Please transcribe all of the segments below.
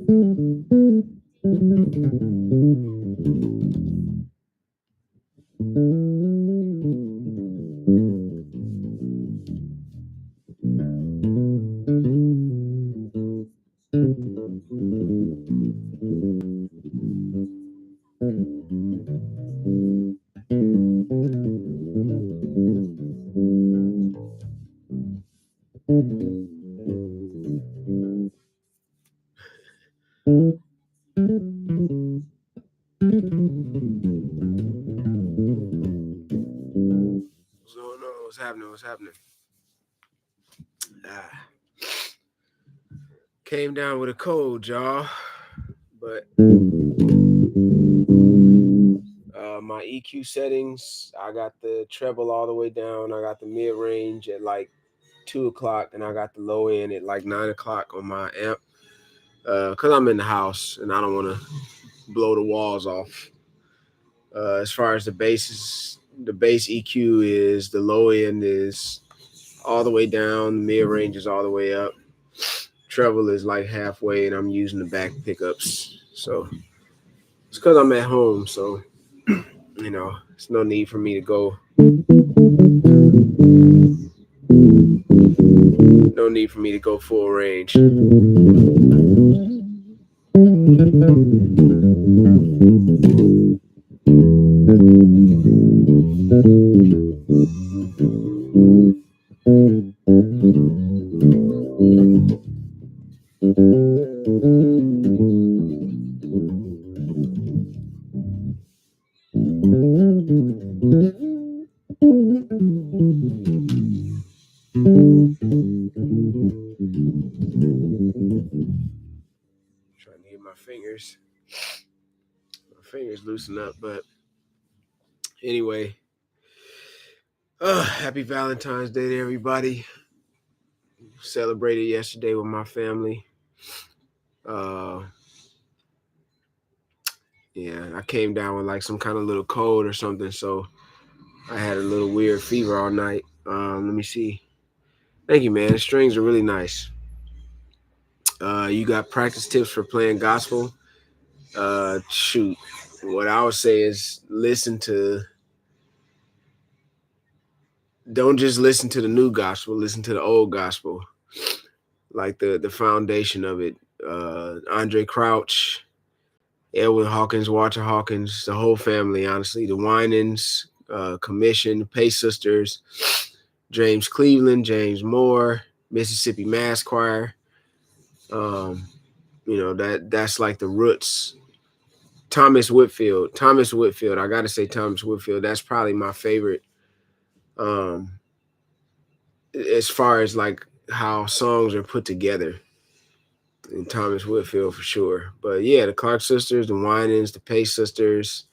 What's happening? What's happening? Came down with a cold, y'all. But my EQ settings, I got the treble all the way down. I got the mid range at like 2 o'clock, and I got the low end at like 9 o'clock on my amp. Cause I'm in the house and I don't want to blow the walls off. As far as the bass EQ is, the low end is all the way down, the mid range is all the way up. Treble is like halfway, and I'm using the back pickups. So it's because I'm at home, so it's no need for me to go. No need for me to go full range. Trying to get my fingers loosen up, but anyway, happy Valentine's Day to everybody. Celebrated yesterday with my family. Yeah, I came down with like some kind of little cold or something, so I had a little weird fever all night. Let me see. Thank you, man. The strings are really nice. You got practice tips for playing gospel? Shoot. What I would say is don't just listen to the new gospel, listen to the old gospel. Like the foundation of it. Andre Crouch, Edwin Hawkins, Walter Hawkins, the whole family, honestly. The Winans, Commission, the Pace Sisters, James Cleveland, James Moore, Mississippi Mass Choir. That's like the roots. Thomas Whitfield. I gotta say Thomas Whitfield. That's probably my favorite. As far as like how songs are put together. And Thomas Whitfield for sure. But yeah, the Clark Sisters, the Winans, the Pace Sisters.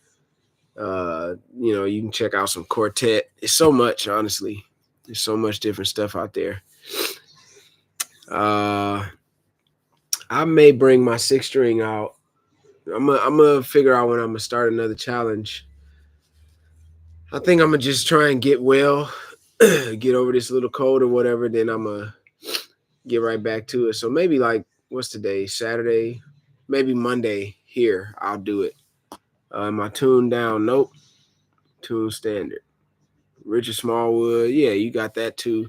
You can check out some quartet. It's so much, honestly. There's so much different stuff out there. I may bring my 6-string out. I'm gonna figure out when I'm gonna start another challenge. I think I'm gonna just try and get well, get over this little cold or whatever. Then I'm gonna get right back to it. So maybe like what's today? Saturday, maybe Monday here. I'll do it. Am I tuned down? Nope. Tune standard. Richard Smallwood. Yeah, you got that too.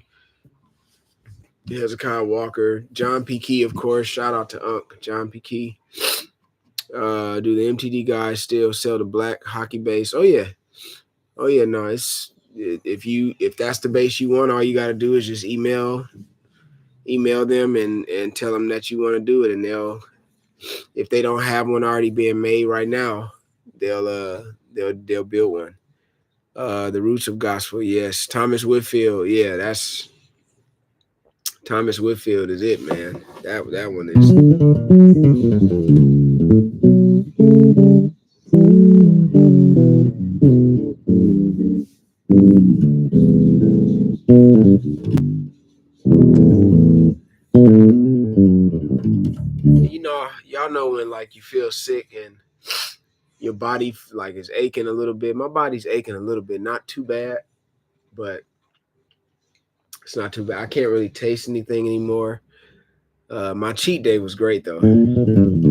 Hezekiah Walker. John P. Key, of course. Shout out to Unc. John P. Key. Do the MTD guys still sell the black hockey bass? Oh yeah. No, if that's the bass you want, all you gotta do is just email them and tell them that you want to do it, and if they don't have one already being made right now, they'll build one. The Roots of Gospel, yes. Thomas Whitfield, yeah, that's Thomas Whitfield is it, man. That one is. Y'all know when like you feel sick and your body like is aching a little bit. My body's aching a little bit, not too bad, but it's not too bad. I can't really taste anything anymore. My cheat day was great though. Uh,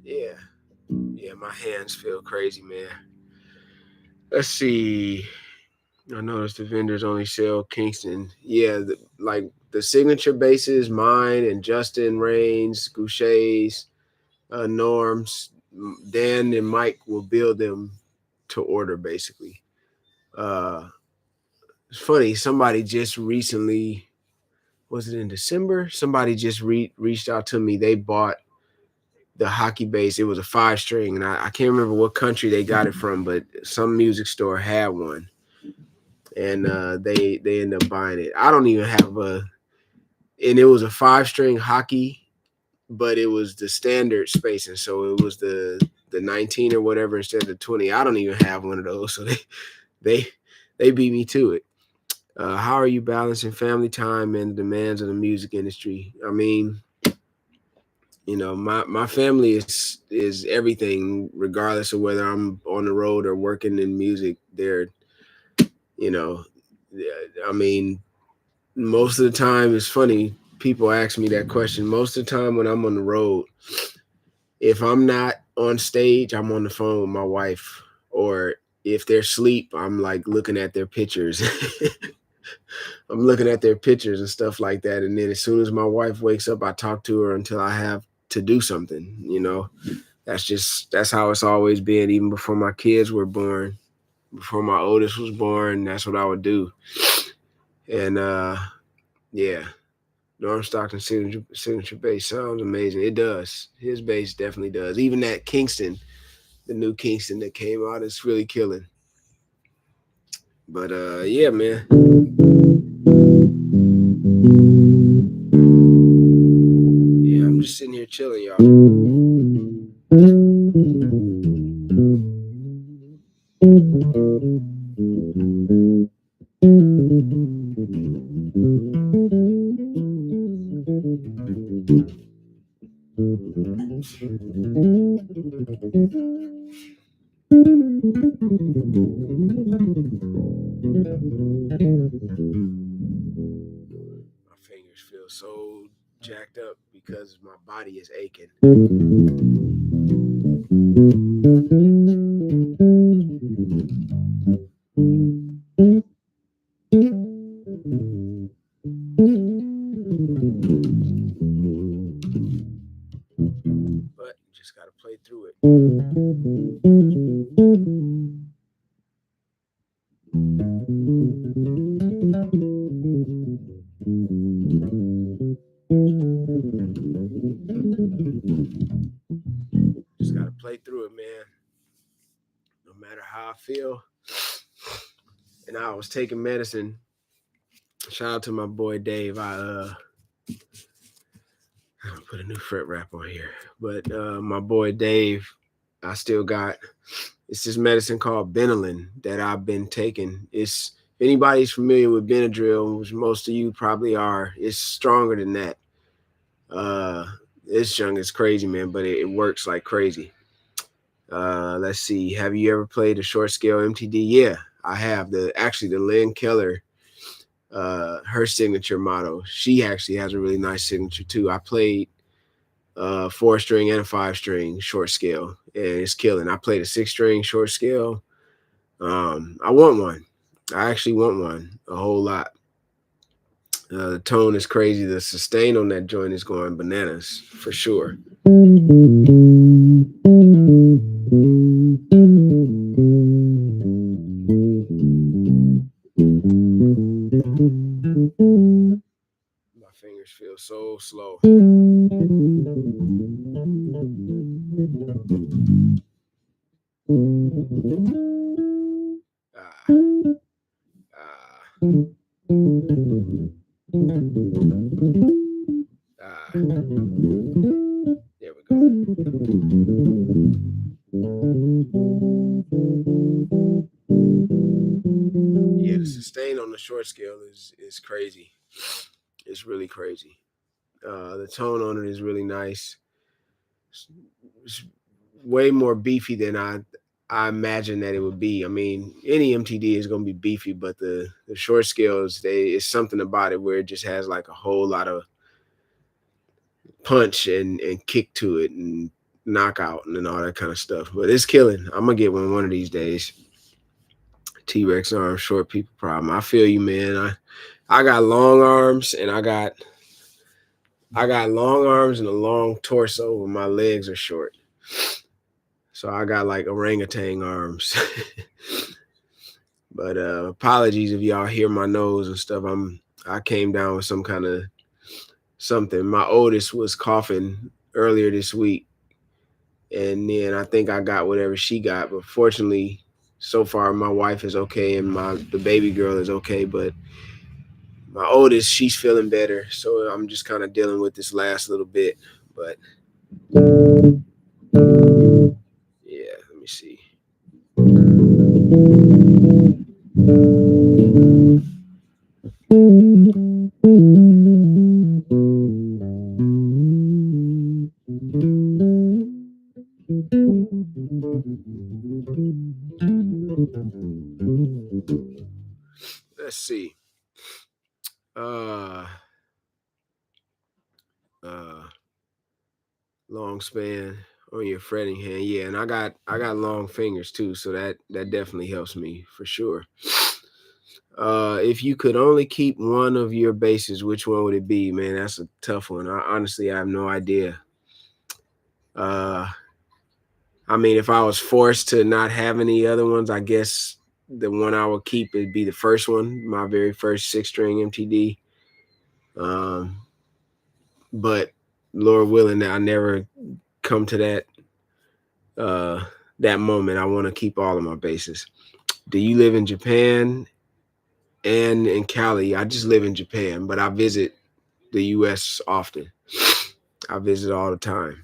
yeah, yeah, my hands feel crazy, man. Let's see. I noticed the vendors only sell Kingston. Yeah, like the signature bases, mine and Justin Rains, Goucher's, Norms, Dan and Mike will build them to order basically. Uh, it's funny. Somebody just recently, was it in December? Somebody just reached out to me. They bought the hockey base. It was a 5 string, and I can't remember what country they got it from, but some music store had one, and they ended up buying it. I don't even have a, and it was a 5 string hockey, but it was the standard spacing, so it was the 19 or whatever instead of the 20. I don't even have one of those, so they they beat me to it. How are you balancing family time and the demands of the music industry? I mean, my family is everything, regardless of whether I'm on the road or working in music. They're, you know, I mean, most of the time it's funny. People ask me that question. Most of the time when I'm on the road, if I'm not on stage, I'm on the phone with my wife, or if they're asleep, I'm like looking at their pictures. I'm looking at their pictures and stuff like that. And then as soon as my wife wakes up, I talk to her until I have to do something. That's how it's always been, even before my kids were born. Before my oldest was born, that's what I would do. And yeah, Norm Stockton signature bass sounds amazing. It does. His bass definitely does. Even that Kingston, the new Kingston that came out, is really killing. But yeah, man. Yeah, I'm just sitting here chilling, y'all. My fingers feel so jacked up because my body is aching. But you just gotta play through it. Just gotta play through it, man. No matter how I feel. And I was taking medicine. Shout out to my boy Dave. I'll put a new fret wrap on here. But my boy Dave, I still got, it's this medicine called Benylin that I've been taking. It's, if anybody's familiar with Benadryl, which most of you probably are, it's stronger than that. Uh this junk is crazy, man, but it works like crazy. Let's see. Have you ever played a short scale MTD? Yeah, I have. The Lynn Keller, her signature model. She actually has a really nice signature too. I played 4 string and a 5 string short scale, and it's killing. I played a 6 string short scale. I want one. I actually want one a whole lot. The tone is crazy. The sustain on that joint is going bananas for sure. My fingers feel so slow. Ah, ah, ah. There we go. the sustain on the short scale is crazy. It's really crazy. The tone on it is really nice. It's way more beefy than I imagined that it would be. I mean, any MTD is going to be beefy, but the short scales, it's something about it where it just has like a whole lot of punch and kick to it and knockout and all that kind of stuff. But it's killing. I'm gonna get one of these days. T-Rex arm, short people problem. I feel you, man. I got long arms and I got long arms and a long torso, and my legs are short. So I got like orangutan arms. But apologies if y'all hear my nose and stuff. I came down with some kind of something. My oldest was coughing earlier this week, and then I think I got whatever she got. But fortunately, so far my wife is okay and the baby girl is okay. But my oldest, she's feeling better, so I'm just kind of dealing with this last little bit. But yeah, let me see. Let's see. Long span on your fretting hand. Yeah, and I got long fingers too, so that definitely helps me for sure. If you could only keep one of your bases, which one would it be? Man, that's a tough one. I have no idea. I mean, if I was forced to not have any other ones, I guess the one I would keep would be the first one, my very first 6-string MTD. But Lord willing, I never come to that moment. I want to keep all of my bases. Do you live in Japan and in Cali? I just live in Japan, but I visit the U.S. often. I visit all the time.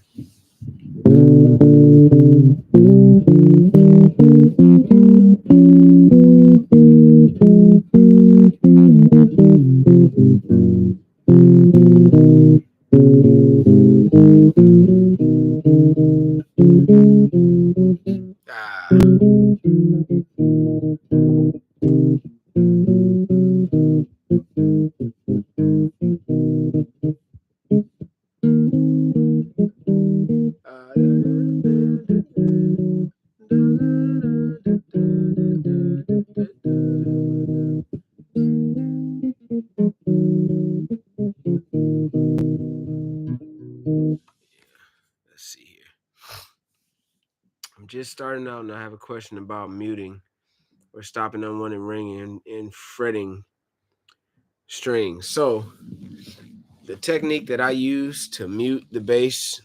Let's see here. I'm just starting out and I have a question about muting or stopping unwanted ringing and fretting strings. So the technique that I use to mute the bass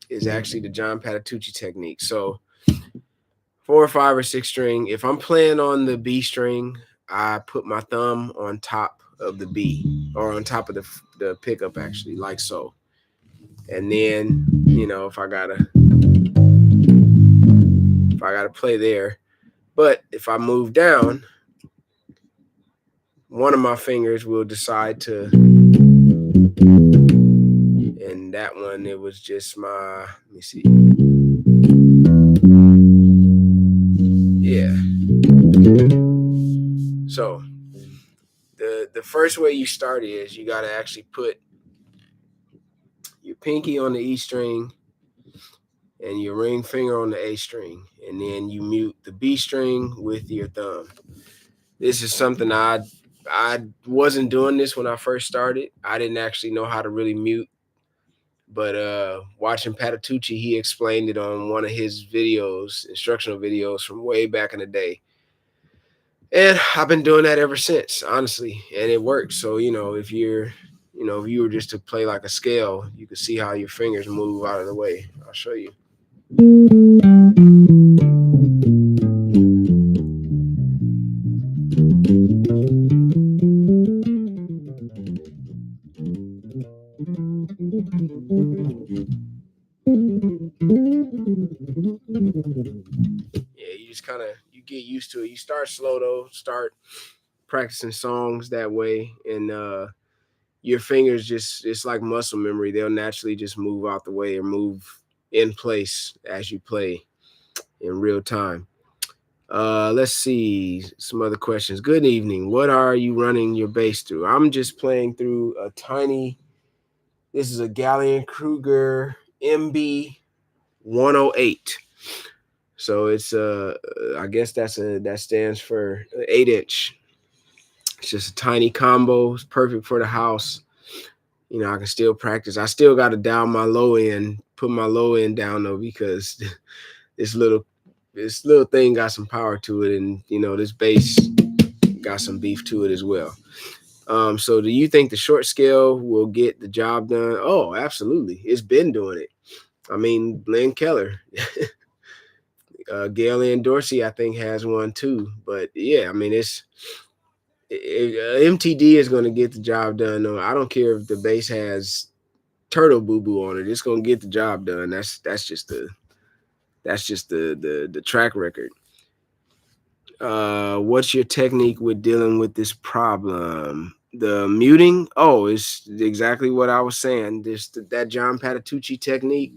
is actually the John Patitucci technique. So 4 or 5 or 6 string, if I'm playing on the B string, I put my thumb on top of the B or on top of the pickup, actually, like so. And then, if I gotta play there. But if I move down, one of my fingers will decide to, and that one, it was just let me see. Yeah. So the first way you start is you got to actually put your pinky on the E string and your ring finger on the A string, and then you mute the B string with your thumb. This is something I wasn't doing this when I first started. I didn't actually know how to really mute, but watching Patitucci, he explained it on one of his videos, instructional videos from way back in the day. And I've been doing that ever since, honestly, and it works. So, if you were just to play like a scale, you could see how your fingers move out of the way. I'll show you. Yeah, you just you get used to it. you start slow though, start practicing songs that way, and your fingers just, it's like muscle memory. They'll naturally just move out the way or move in place as you play in real time. Let's see some other questions. Good evening. What are you running your bass through? I'm just playing through a tiny. This is a Gallion Kruger MB 108. So it's I guess that stands for 8 inch. It's just a tiny combo. It's perfect for the house. You know, I can still practice. I still got to dial my low end, put my low end down though, because this little this little thing got some power to it, and you know this bass got some beef to it as well. So do you think the short scale will get the job done? Oh, absolutely. It's been doing it. I mean, Glenn Keller, Gail Ann Dorsey, I think has one too. But yeah, I mean, MTD is going to get the job done. No, I don't care if the bass has turtle boo boo on it. It's going to get the job done. That's just the track record. What's your technique with dealing with this problem? The muting? Oh, it's exactly what I was saying. This that John Patitucci technique.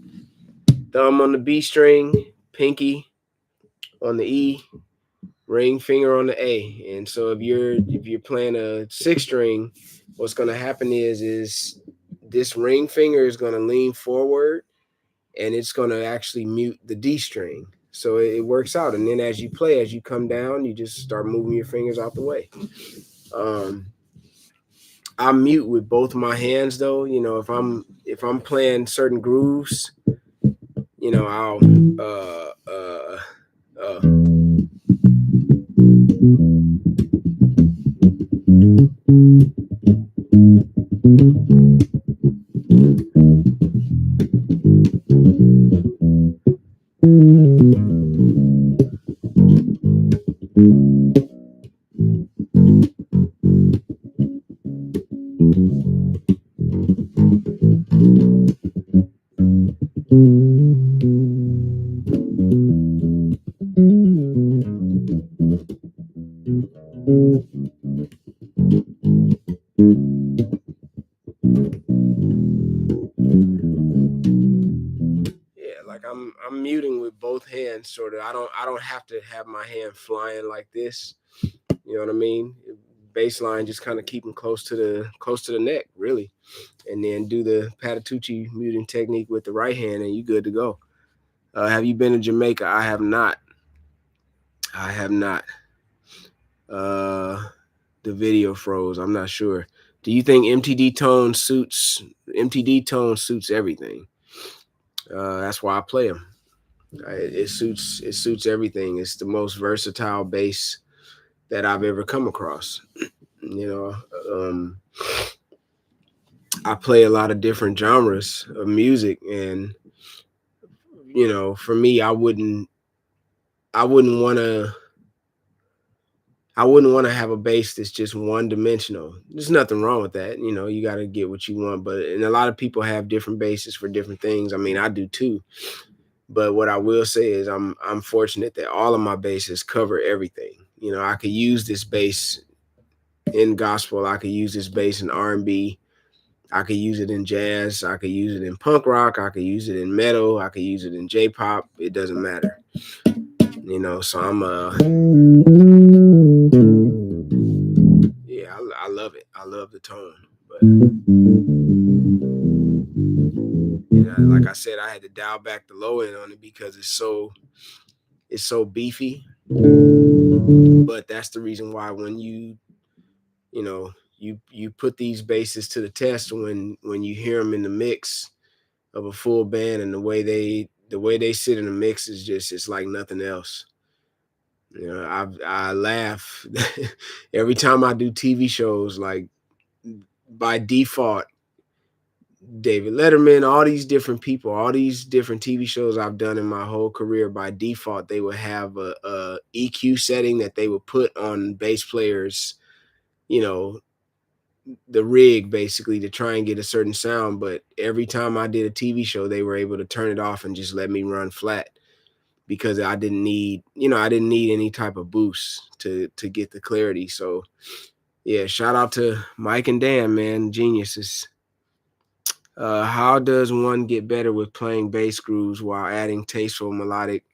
Thumb on the B string, pinky on the E, ring finger on the A. And so if you're playing a six string, what's gonna happen is this ring finger is gonna lean forward and it's gonna actually mute the D string. So it works out. And then as you play, as you come down, you just start moving your fingers out the way. Um, I mute with both my hands though. You know, if I'm playing certain grooves, you know, I'll uh yeah, like I'm muting with both hands, sort of. I don't have to have my hand flying like this. You know what I mean? Baseline, just kind of keep them close to the neck, really, and then do the Patitucci muting technique with the right hand, and you good to go. Have you been to Jamaica? I have not. I have not. Uh, the video froze. I'm not sure. Do you think MTD tone suits everything? That's why I play them. It suits everything. It's the most versatile bass that I've ever come across. You know, I play a lot of different genres of music, and you know, for me, I wouldn't want to. I wouldn't want to have a bass that's just one dimensional. There's nothing wrong with that. You know, you got to get what you want. But and a lot of people have different basses for different things. I mean, I do too. But what I will say is I'm fortunate that all of my basses cover everything. You know, I could use this bass in gospel. I could use this bass in R&B. I could use it in jazz. I could use it in punk rock. I could use it in metal. I could use it in J-pop. It doesn't matter. You know, so yeah, I love it. I love the tone. But yeah, like I said, I had to dial back the low end on it because it's so beefy. But that's the reason why when you know you put these basses to the test, when you hear them in the mix of a full band, and the way they sit in the mix is just, it's like nothing else. You know, I laugh every time I do TV shows. Like by default, David Letterman, all these different people, all these different TV shows I've done in my whole career, by default, they would have a EQ setting that they would put on bass players, you know, the rig basically to try and get a certain sound. But every time I did a TV show, they were able to turn it off and just let me run flat. because I didn't need any type of boost to get the clarity. So yeah, shout out to Mike and Dan, man, geniuses. How does one get better with playing bass grooves while adding tasteful melodic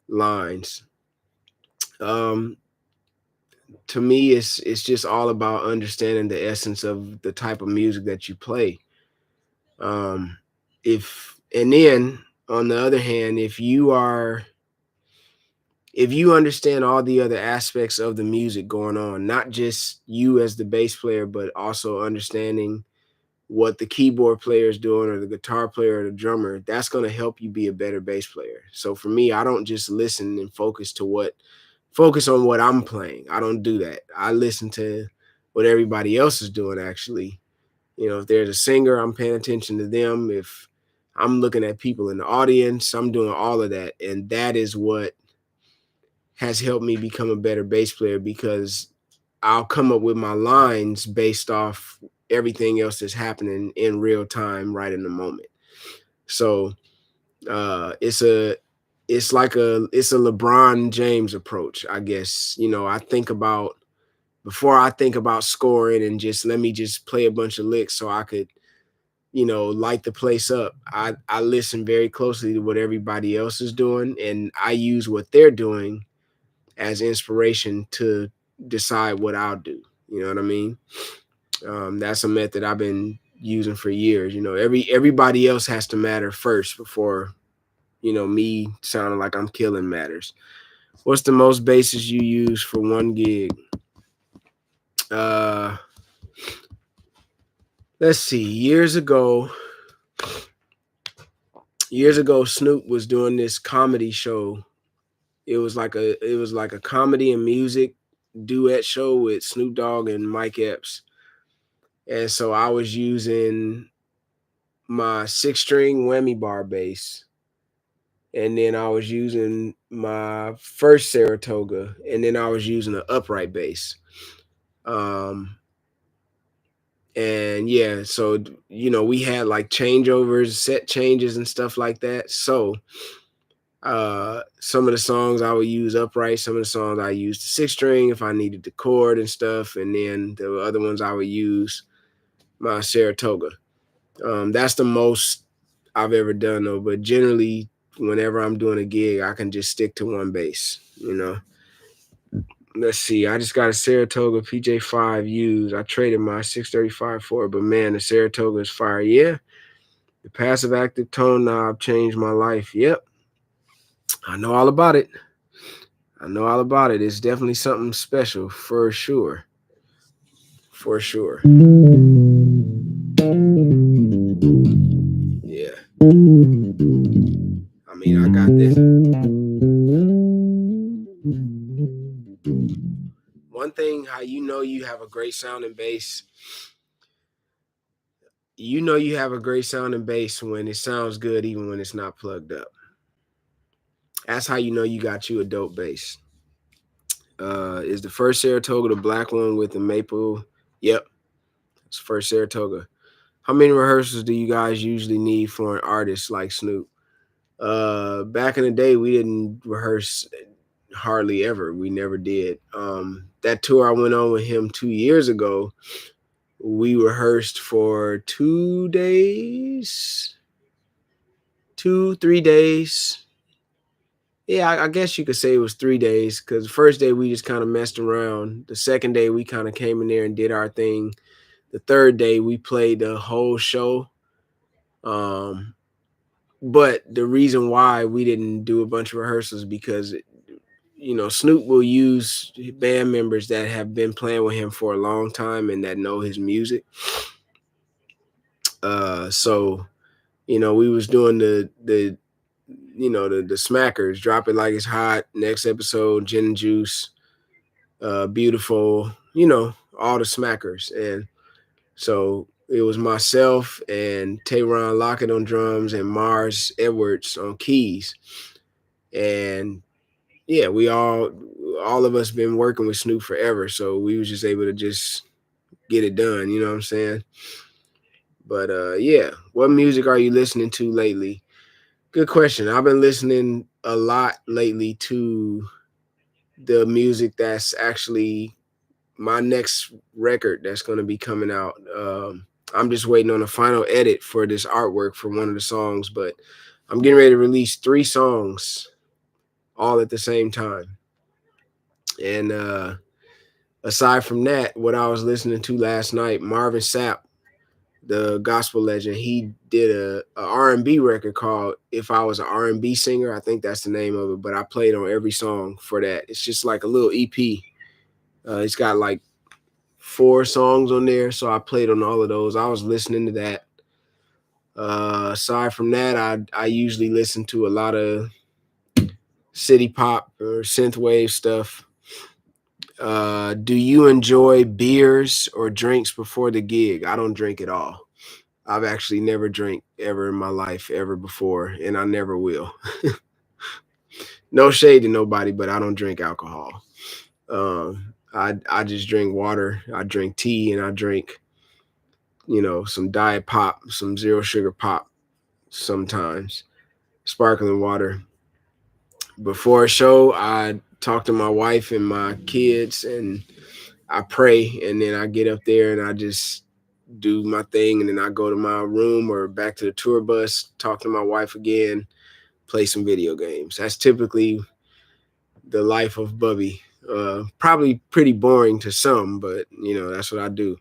lines? Um, to me, it's just all about understanding the essence of the type of music that you play. Um, if and then on the other hand, if you understand all the other aspects of the music going on, not just you as the bass player, but also understanding what the keyboard player is doing or the guitar player or the drummer, that's going to help you be a better bass player. So for me, I don't just listen and focus on what I'm playing. I don't do that. I listen to what everybody else is doing actually. If there's a singer, I'm paying attention to them. If I'm looking at people in the audience, I'm doing all of that. And that is what has helped me become a better bass player, because I'll come up with my lines based off everything else that's happening in real time right in the moment. So it's a LeBron James approach, I guess. I think about before I think about scoring and just let me just play a bunch of licks so I could light the place up. I listen very closely to what everybody else is doing, and I use what they're doing as inspiration to decide what I'll do. You know what I mean? That's a method I've been using for years. Everybody else has to matter first before me sounding like I'm killing matters. What's the most bases you use for one gig? Uh, let's see. Years ago, Snoop was doing this comedy show. It was like a comedy and music duet show with Snoop Dogg and Mike Epps. And so I was using my 6 string whammy bar bass, and then I was using my first Saratoga, and then I was using an upright bass. Um, and yeah, so we had like changeovers, set changes, and stuff like that. So some of the songs I would use upright, some of the songs I used the 6 string if I needed the chord and stuff, and then the other ones I would use my Saratoga. That's the most I've ever done though. But generally, whenever I'm doing a gig, I can just stick to one bass. Let's see. I just got a Saratoga PJ5 used. I traded my 635 for it, but man, the Saratoga is fire. Yeah, the passive active tone knob changed my life. Yep, I know all about it. I know all about it. It's definitely something special for sure. For sure. Yeah. I mean, I got this. One thing, how you have a great sounding bass. You have a great sounding bass when it sounds good, even when it's not plugged up. That's how you got you a dope bass. Is the first Saratoga the black one with the maple? Yep, it's the first Saratoga. How many rehearsals do you guys usually need for an artist like Snoop? Back in the day, we didn't rehearse hardly ever. We never did. That tour I went on with him 2 years ago, we rehearsed for 2 days, 3 days. Yeah, I guess you could say it was 3 days, because the first day we just kind of messed around. The second day we kind of came in there and did our thing. The third day we played the whole show. But the reason why we didn't do a bunch of rehearsals, because Snoop will use band members that have been playing with him for a long time and that know his music. So we was doing the smackers, drop it like it's hot, next episode, gin and juice, beautiful, all the smackers. And so it was myself and Tayron Lockett on drums and Mars Edwards on keys. And yeah, all of us been working with Snoop forever, so we was just able to just get it done, you know what I'm saying? But yeah, what music are you listening to lately? Good question. I've been listening a lot lately to the music that's actually my next record that's going to be coming out. I'm just waiting on a final edit for this artwork for one of the songs, but I'm getting ready to release 3 songs all at the same time. And aside from that, what I was listening to last night, Marvin Sapp, the gospel legend, he did a R&B record called "If I Was an R&B Singer." I think that's the name of it. But I played on every song for that. It's just like a little EP. It's got like 4 songs on there, so I played on all of those. I was listening to that. Aside from that, I usually listen to a lot of city pop or synthwave stuff. Do you enjoy beers or drinks before the gig? I don't drink at all. I've actually never drank ever in my life, ever before, and I never will. No shade to nobody, but I don't drink alcohol. I just drink water. I drink tea, and I drink, some diet pop, some zero sugar pop sometimes, sparkling water. Before a show, I talk to my wife and my kids, and I pray, and then I get up there and I just do my thing, and then I go to my room or back to the tour bus, talk to my wife again, play some video games. That's typically the life of Bubby. Probably pretty boring to some, but that's what I do.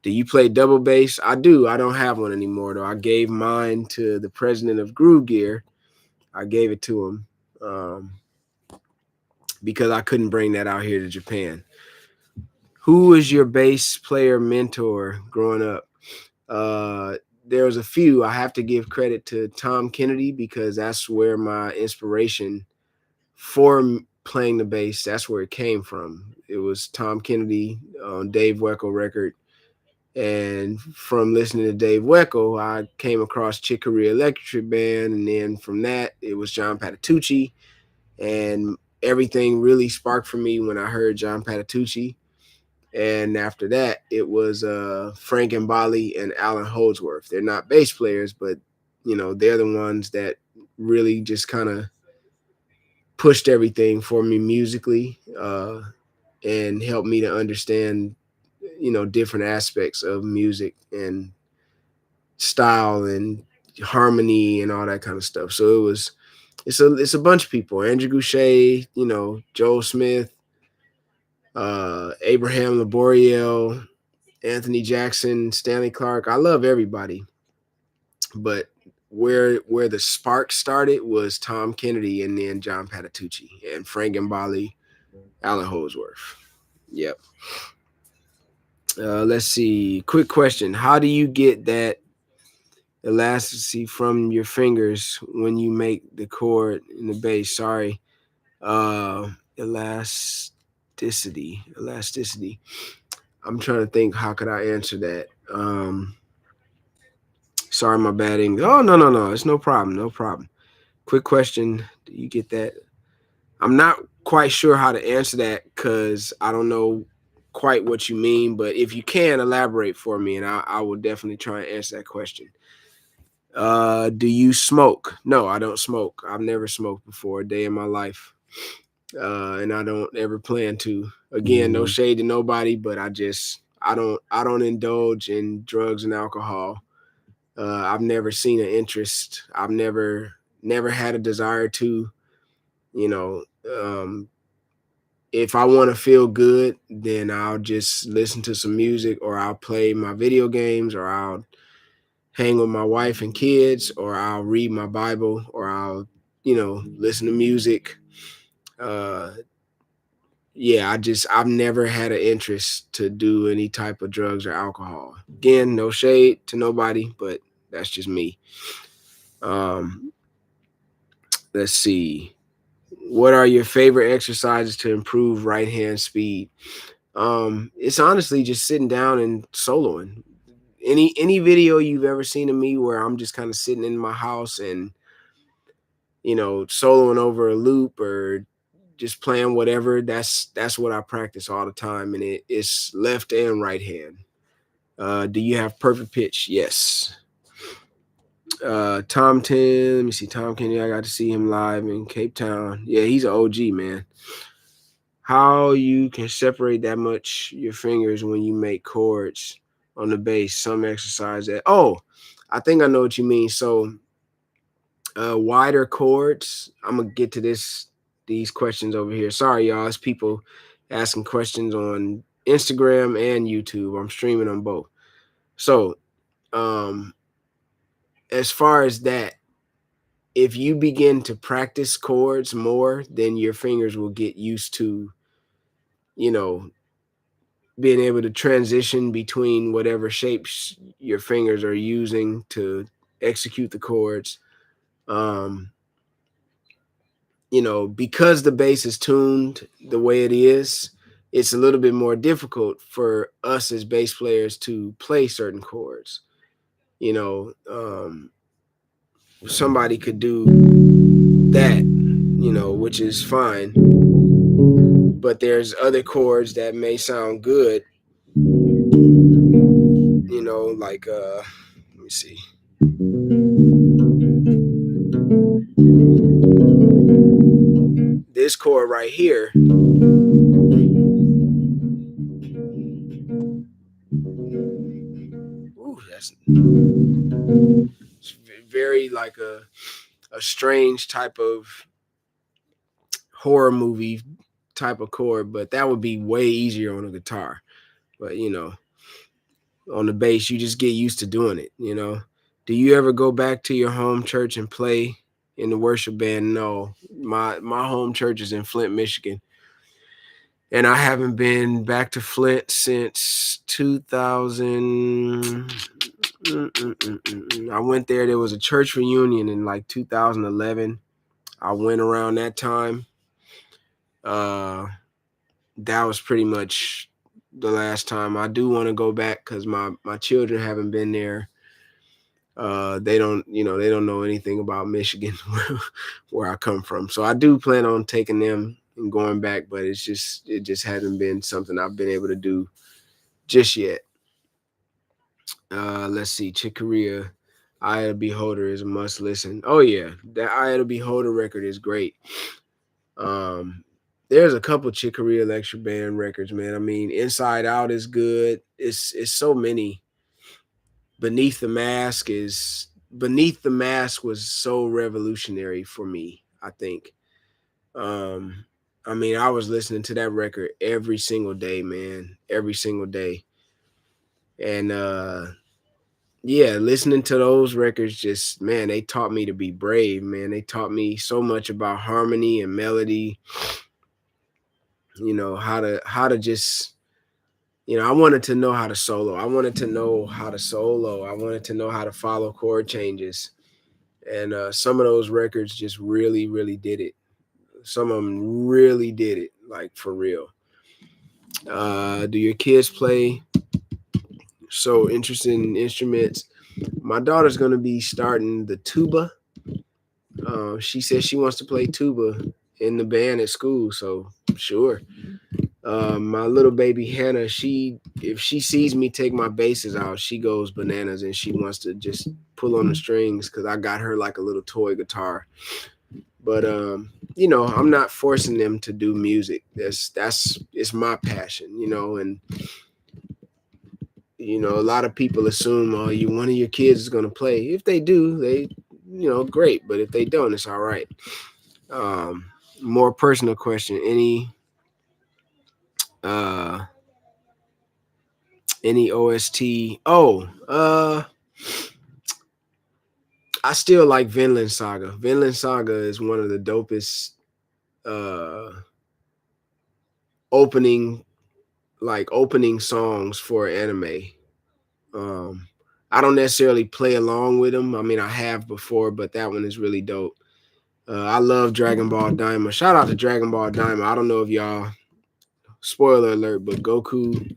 Do you play double bass? I do. I don't have one anymore though. I gave mine to the president of Groove Gear. I gave it to him because I couldn't bring that out here to Japan. Who was your bass player mentor growing up? Uh, there was a few. I have to give credit to Tom Kennedy because that's where my inspiration for playing the bass, that's where it came from. It was Tom Kennedy on Dave Weckl record. And from listening to Dave Weckl, I came across Chick Corea Electric Band. And then from that, it was John Patitucci. And everything really sparked for me when I heard John Patitucci. And after that, it was Frank and Bali and Alan Holdsworth. They're not bass players, but, they're the ones that really just kind of pushed everything for me musically and helped me to understand, different aspects of music and style and harmony and all that kind of stuff. So it's a bunch of people: Andrew Goucher, Joel Smith, Abraham Laboriel, Anthony Jackson, Stanley Clark. I love everybody, but where the spark started was Tom Kennedy and then John Patitucci and Frank and Bali, Alan Holdsworth. Yep. Let's see. Quick question: how do you get that elasticity from your fingers when you make the chord in the bass? Sorry. Elasticity. I'm trying to think. How could I answer that? Sorry, my bad English. Oh, no. It's no problem. No problem. Quick question. Do you get that? I'm not quite sure how to answer that because I don't know quite what you mean, but if you can elaborate for me, and I will definitely try and answer that question. Do you smoke? No, I don't smoke. I've never smoked before a day in my life. And I don't ever plan to. Again, no shade to nobody, but I don't indulge in drugs and alcohol. I've never seen an interest. I've never had a desire to, you know, if I want to feel good, then I'll just listen to some music, or I'll play my video games, or I'll hang with my wife and kids, or I'll read my Bible, or I'll, listen to music. Uh, yeah, I've never had an interest to do any type of drugs or alcohol. Again, no shade to nobody, but that's just me. Um, let's see. What are your favorite exercises to improve right hand speed? It's honestly just sitting down and soloing. Any video you've ever seen of me where I'm just kind of sitting in my house and soloing over a loop or just playing whatever, that's what I practice all the time, and it's left and right hand. Do you have perfect pitch? Yes. Tom 10. Let me see. Tom Kennedy. I got to see him live in Cape Town. Yeah, he's an OG, man. How you can separate that much your fingers when you make chords on the bass? Some exercise that. Oh, I think I know what you mean. So, wider chords. I'm gonna get to these questions over here. Sorry, y'all. It's people asking questions on Instagram and YouTube. I'm streaming on both. So, um, as far as that, if you begin to practice chords more, then your fingers will get used to, you know, being able to transition between whatever shapes your fingers are using to execute the chords. Um, because the bass is tuned the way it is, it's a little bit more difficult for us as bass players to play certain chords. Somebody could do that, which is fine, but there's other chords that may sound good, like let me see. This chord right here. Ooh, that's very like a strange type of horror movie type of chord, but that would be way easier on a guitar. But on the bass, you just get used to doing it. Do you ever go back to your home church and play in the worship band? No. My home church is in Flint, Michigan. And I haven't been back to Flint since 2000. I went there. There was a church reunion in like 2011. I went around that time. That was pretty much the last time. I do want to go back because my children haven't been there. They don't know anything about Michigan, where I come from. So I do plan on taking them and going back, but it just hasn't been something I've been able to do just yet. Let's see, Chick Corea, Eye of the Beholder is a must listen. Oh yeah, that Eye of the Beholder record is great. There's a couple Chick Corea Electric Band records, man. I mean, Inside Out is good. It's so many. Beneath the Mask was so revolutionary for me, I think. Um, I mean, I was listening to that record every single day, man. Every single day. And yeah, listening to those records just, man, they taught me to be brave, man. They taught me so much about harmony and melody, how to just, I wanted to know how to solo. I wanted to know how to solo. I wanted to know how to follow chord changes. And some of those records just really, really did it. Some of them really did it, like for real. Do your kids play? So interested in instruments. My daughter's going to be starting the tuba. She says she wants to play tuba in the band at school. So sure. My little baby Hannah, if she sees me take my basses out, she goes bananas and she wants to just pull on the strings because I got her like a little toy guitar. But I'm not forcing them to do music. It's my passion, and a lot of people assume, oh, one of your kids is gonna play. If they do, they great. But if they don't, it's all right. More personal question. Any OST? Oh, I still like Vinland Saga. Vinland Saga is one of the dopest opening songs for anime. I don't necessarily play along with them. I mean, I have before, but that one is really dope. I love Dragon Ball Daima. Shout out to Dragon Ball Daima. I don't know if y'all, spoiler alert, but Goku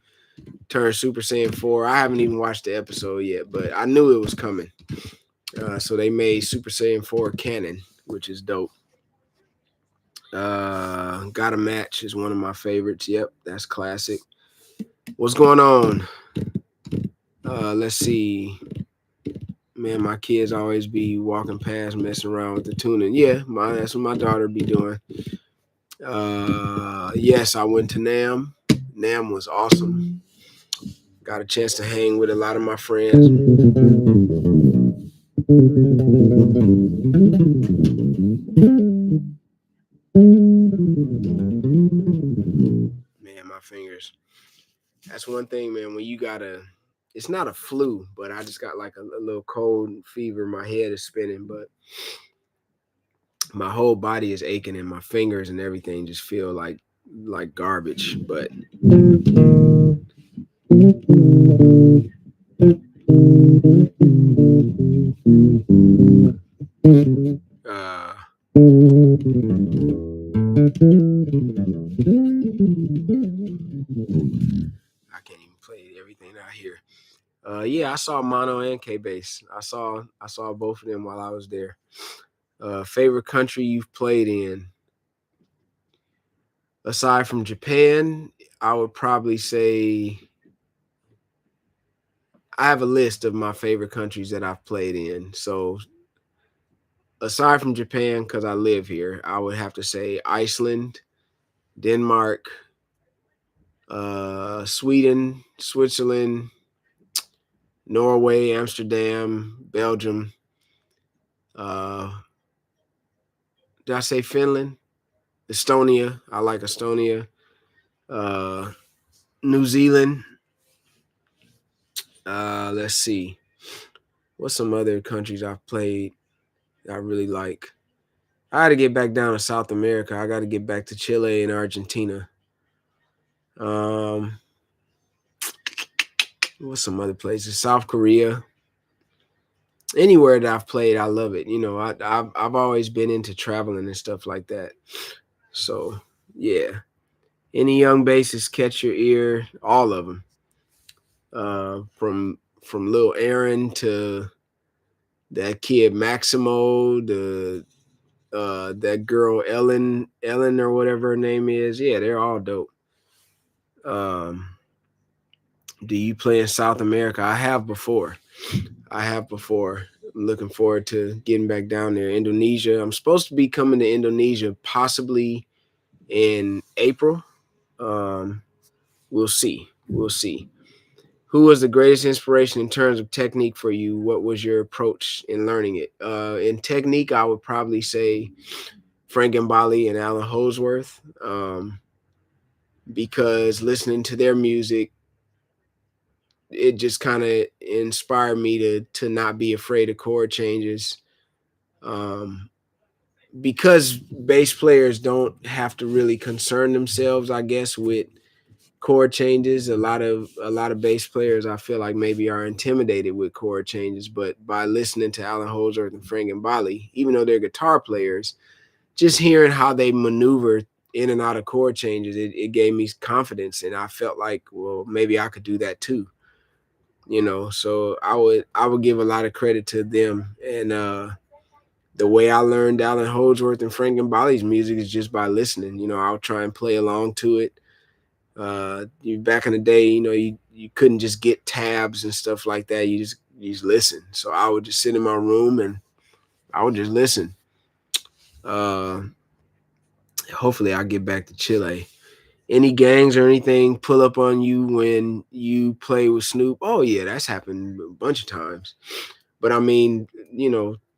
turned Super Saiyan 4. I haven't even watched the episode yet, but I knew it was coming. So they made Super Saiyan 4 canon, which is dope. Gotta Match is one of my favorites. Yep, that's classic. What's going on? Let's see. Man, my kids always be walking past, messing around with the tuning. Yeah, that's what my daughter be doing. Yes, I went to Nam. Nam was awesome. Got a chance to hang with a lot of my friends. Man, my fingers. That's one thing, man. When you got it's not a flu, but I just got like a little cold fever. My head is spinning, but my whole body is aching, and my fingers and everything just feel like garbage. But uh, I can't even play everything out here. Yeah, I saw Mono and K Bass. I saw both of them while I was there. Favorite country you've played in? Aside from Japan, I would probably say I have a list of my favorite countries that I've played in. So aside from Japan, because I live here, I would have to say Iceland, Denmark, Sweden, Switzerland, Norway, Amsterdam, Belgium. Uh, did I say Finland? Estonia. I like Estonia. Uh, New Zealand. Let's see. What's some other countries I've played that I really like? I got to get back down to South America. I got to get back to Chile and Argentina. Um, what's some other places? South Korea. Anywhere that I've played, I love it. I've always been into traveling and stuff like that. So yeah, any young bases catch your ear, all of them. From Lil Aaron to that kid Maximo, the that girl Ellen or whatever her name is. Yeah, they're all dope. Um, do you play in South America? I have before. I'm looking forward to getting back down there. Indonesia. I'm supposed to be coming to Indonesia possibly in April. Um, we'll see. We'll see. Who was the greatest inspiration in terms of technique for you? What was your approach in learning it? In technique, I would probably say Frank and Bali and Alan Holdsworth, because listening to their music, it just kind of inspired me to not be afraid of chord changes. Um, because bass players don't have to really concern themselves, I guess, with chord changes. A lot of bass players, I feel like, maybe are intimidated with chord changes, but by listening to Alan Holdsworth and Frank and Bali, even though they're guitar players, just hearing how they maneuver in and out of chord changes, it gave me confidence, and I felt like, well, maybe I could do that too. So I would give a lot of credit to them. And the way I learned Alan Holdsworth and Frank and Bali's music is just by listening. I'll try and play along to it. Back in the day, you couldn't just get tabs and stuff like that. You just listen. So I would just sit in my room and I would just listen. Uh, Hopefully I get back to Chile. Any gangs or anything pull up on you when you play with Snoop? Oh yeah, that's happened a bunch of times. But I mean,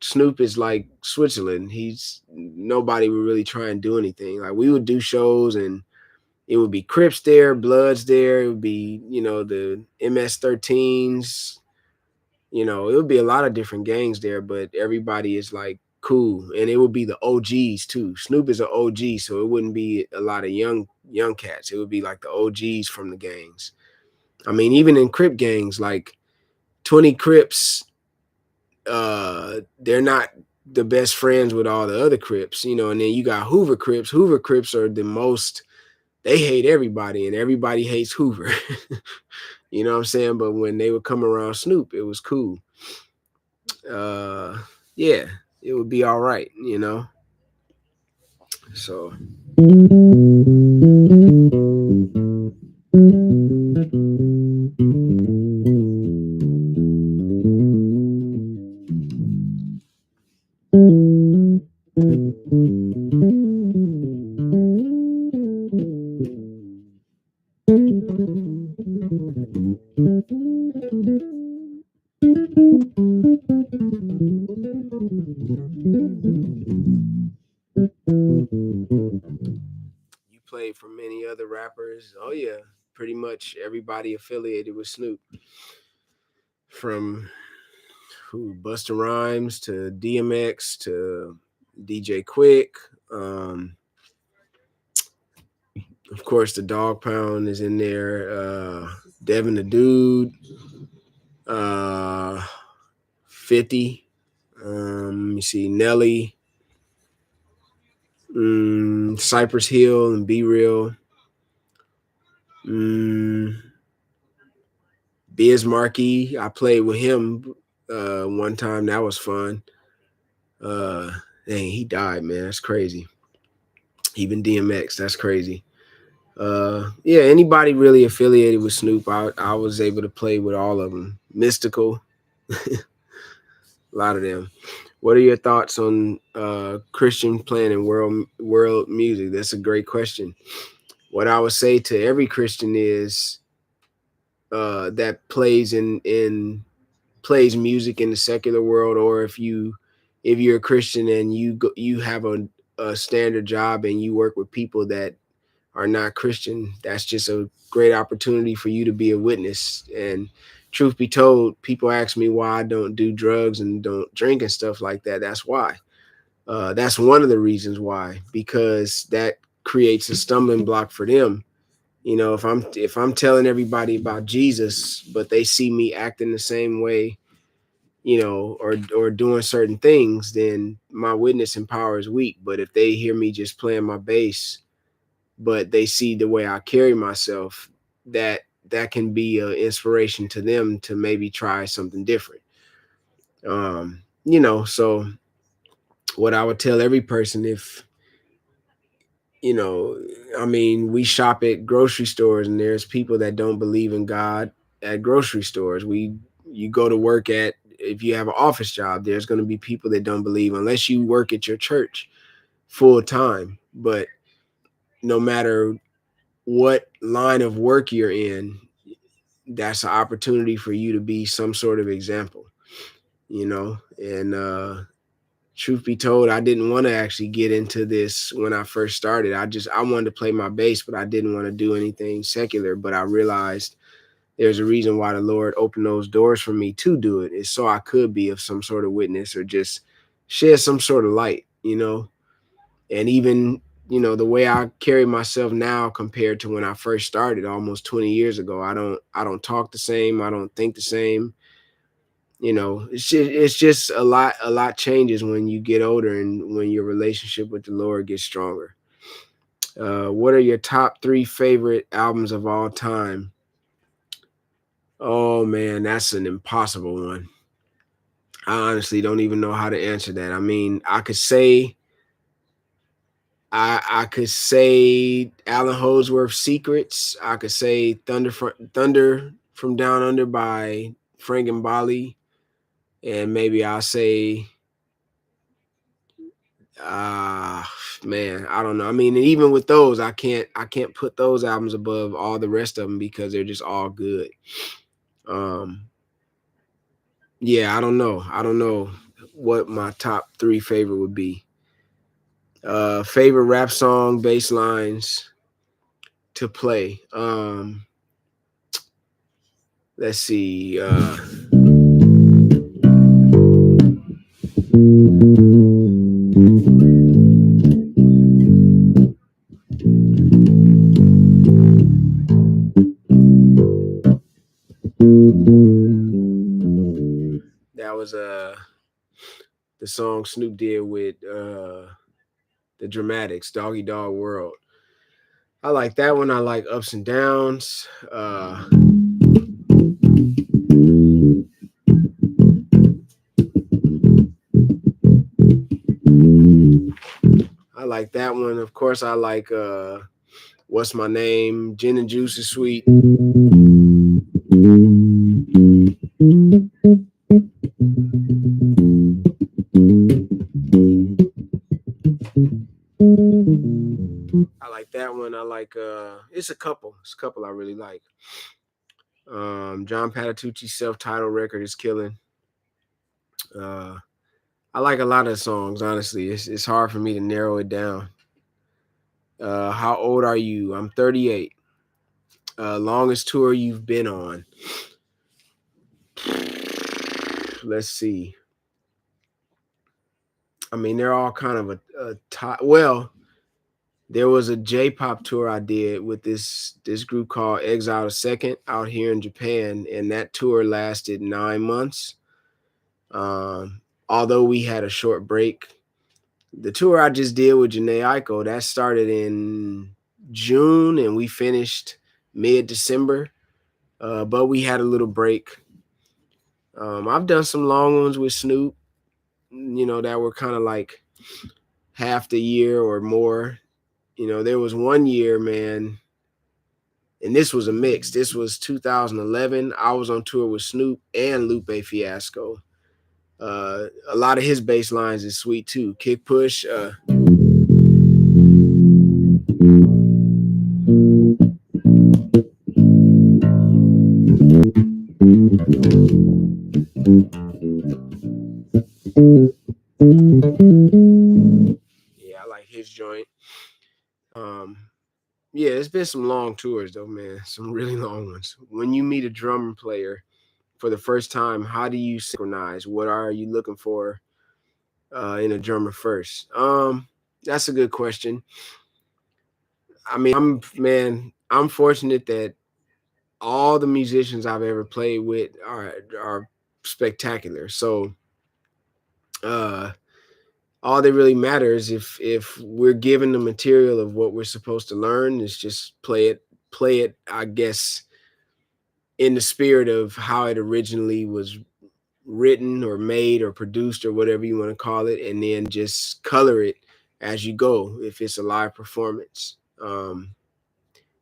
Snoop is like Switzerland. He's Nobody would really try and do anything. Like, we would do shows and it would be Crips there, Bloods there. It would be, the MS-13s. It would be a lot of different gangs there, but everybody is like cool. And it would be the OGs too. Snoop is an OG, so it wouldn't be a lot of young cats. It would be like the OGs from the gangs. I mean, even in Crip gangs, like 20 Crips, they're not the best friends with all the other Crips, and then you got Hoover Crips. Hoover Crips are the most, they hate everybody and everybody hates Hoover. You know what I'm saying? But when they would come around Snoop, it was cool. Yeah, it would be all right. So You played for many other rappers. Oh yeah, pretty much everybody affiliated with Snoop, from who Busta Rhymes to DMX to DJ Quick. Um, of course, the Dog Pound is in there. Devin the Dude, uh, 50. Let me see, Nelly, Cypress Hill, and Be Real. Biz Markie, I played with him one time. That was fun. Uh, Dang, he died, man. That's crazy. Even DMX, that's crazy. Yeah, anybody really affiliated with Snoop, I was able to play with all of them. Mystical, a lot of them. What are your thoughts on Christian playing in world music? That's a great question. What I would say to every Christian is that plays music in the secular world, or if you're a Christian and you have a standard job and you work with people that are not Christian, that's just a great opportunity for you to be a witness. And truth be told, people ask me why I don't do drugs and don't drink and stuff like that. That's why. That's one of the reasons why, because that creates a stumbling block for them. You know, if I'm telling everybody about Jesus, but they see me acting the same way, you know, or doing certain things, then my witnessing power is weak. But if they hear me just playing my bass, but they see the way I carry myself, that can be an inspiration to them to maybe try something different. So what I would tell every person, if you know, I mean, we shop at grocery stores and there's people that don't believe in God at grocery stores. You go to work at, if you have an office job, there's going to be people that don't believe unless you work at your church full time. But no matter what line of work you're in, that's an opportunity for you to be some sort of example, you know. And truth be told, I didn't want to actually get into this when I first started. I wanted to play my bass, but I didn't want to do anything secular. But I realized there's a reason why the Lord opened those doors for me to do it. Is so I could be of some sort of witness or just shed some sort of light, you know. And even, you know, the way I carry myself now compared to when I first started almost 20 years ago, I don't talk the same. I don't think the same. You know, it's just a lot changes when you get older and when your relationship with the Lord gets stronger. What are your top three favorite albums of all time? Oh man, that's an impossible one. I honestly don't even know how to answer that. I mean, I could say Alan Holdsworth's Secrets. I could say Thunder from Down Under by Frank and Bali, and maybe I'll say man, I don't know. I mean, even with those, I can't put those albums above all the rest of them because they're just all good. Um yeah, I don't know what my top three favorite would be. Favorite rap song, bass lines to play. Let's see. That was the song Snoop did with the Dramatics, Doggy Dog World. I like that one. I like Ups and Downs. I like that one. Of course, I like What's My Name? Gin and Juice is sweet. I like that one. I like it's a couple. It's a couple I really like. John Patitucci's self-titled record is killing. Uh, I like a lot of songs. Honestly, it's hard for me to narrow it down. How old are you? I'm 38. Longest tour you've been on? Let's see. I mean, they're all kind of a top. Well, there was a J-pop tour I did with this group called Exile a Second out here in Japan, and that tour lasted 9 months. Although we had a short break, the tour I just did with Janae Aiko that started in June and we finished mid-December. But we had a little break. I've done some long ones with Snoop, that were kind of like half the year or more. There was one year, man, and this was a mix. This was 2011. I was on tour with Snoop and Lupe Fiasco. A lot of his bass lines is sweet too. Kick push. Yeah, I like his joint. Yeah, it's been some long tours though, man. Some really long ones. When you meet a drum player for the first time, how do you synchronize? What are you looking for in a drummer first? That's a good question. I mean, I'm fortunate that all the musicians I've ever played with are spectacular. So uh all that really matters if we're given the material of what we're supposed to learn is just play it, I guess, in the spirit of how it originally was written or made or produced or whatever you want to call it, and then just color it as you go if it's a live performance.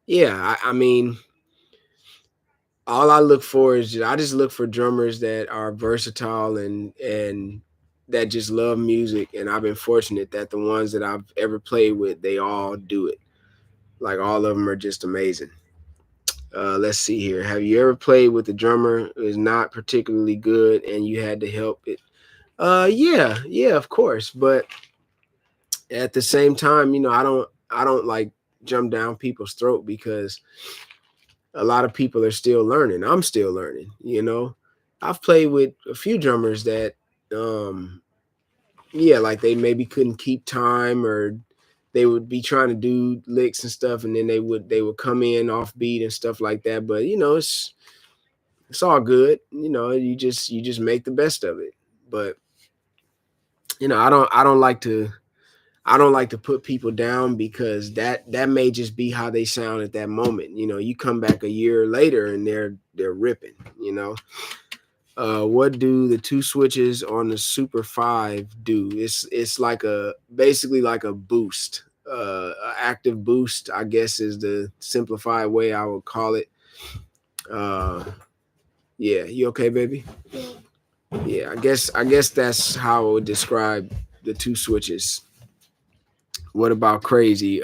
Yeah, I mean, all I look for is I just look for drummers that are versatile and that just love music. And I've been fortunate that the ones that I've ever played with, they all do it. Like all of them are just amazing. Let's see here. Have you ever played with a drummer who is not particularly good and you had to help it? Yeah, of course. But at the same time, I don't like jump down people's throat because a lot of people are still learning. I'm still learning. I've played with a few drummers that yeah, like they maybe couldn't keep time or they would be trying to do licks and stuff and then they would come in off beat and stuff like that. But it's all good. You just make the best of it. But I don't like to put people down because that may just be how they sound at that moment. You come back a year later and they're ripping. What do the two switches on the Super 5 do? It's like basically like a boost. Active boost, I guess, is the simplified way I would call it. Uh yeah, you okay, baby? Yeah, I guess that's how I would describe the two switches. What about crazy?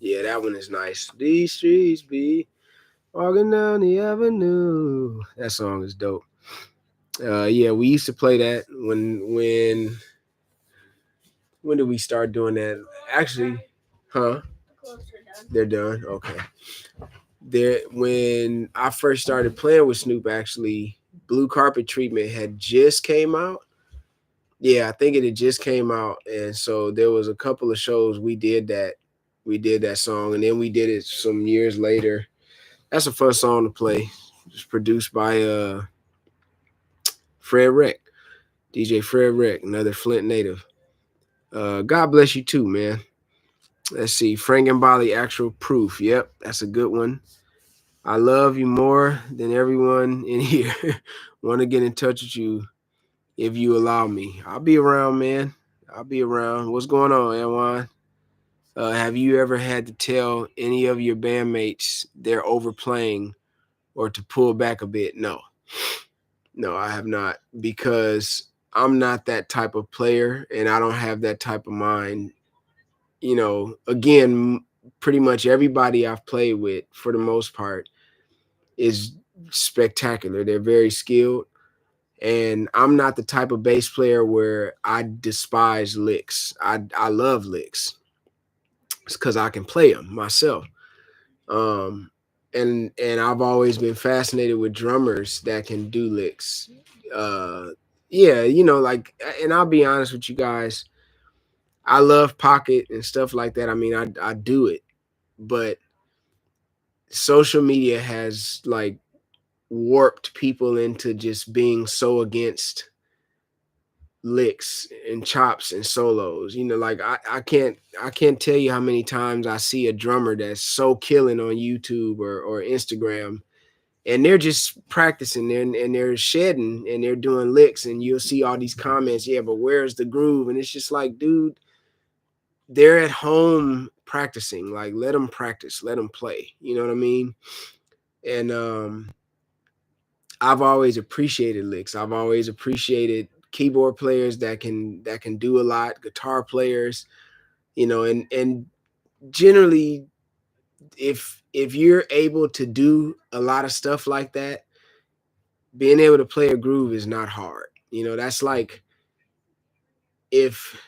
Yeah, that one is nice. These streets be walking down the avenue. That song is dope. Yeah, we used to play that when did we start doing that? Actually, huh? They're done. Okay. There when I first started playing with Snoop, actually, Blue Carpet Treatment had just came out. Yeah, I think it had just came out, and so there was a couple of shows we did that song, and then we did it some years later. That's a fun song to play. It's produced by Fred Reck, DJ Fred Reck, another Flint native. God bless you too, man. Let's see, Frank and Bali, Actual Proof. Yep, that's a good one. I love you more than everyone in here. Want to get in touch with you if you allow me. I'll be around, man. I'll be around. What's going on, Anwan? Have you ever had to tell any of your bandmates they're overplaying or to pull back a bit? No. No, I have not, because I'm not that type of player and I don't have that type of mind. Again, pretty much everybody I've played with, for the most part, is spectacular. They're very skilled. And I'm not the type of bass player where I despise licks. I love licks. It's because I can play them myself. Um, and I've always been fascinated with drummers that can do licks. Uh, yeah, like, and I'll be honest with you guys, I love pocket and stuff like that. I mean, I do it, but social media has like warped people into just being so against licks and chops and solos. Like I can't tell you how many times I see a drummer that's so killing on YouTube or Instagram, and they're just practicing and they're shedding and they're doing licks, and you'll see all these comments, yeah, but where's the groove? And it's just like, dude, they're at home practicing. Like, let them practice, let them play. You know what I mean? And I've always appreciated licks. I've always appreciated keyboard players that can do a lot, guitar players, and generally, if you're able to do a lot of stuff like that, being able to play a groove is not hard. That's like, if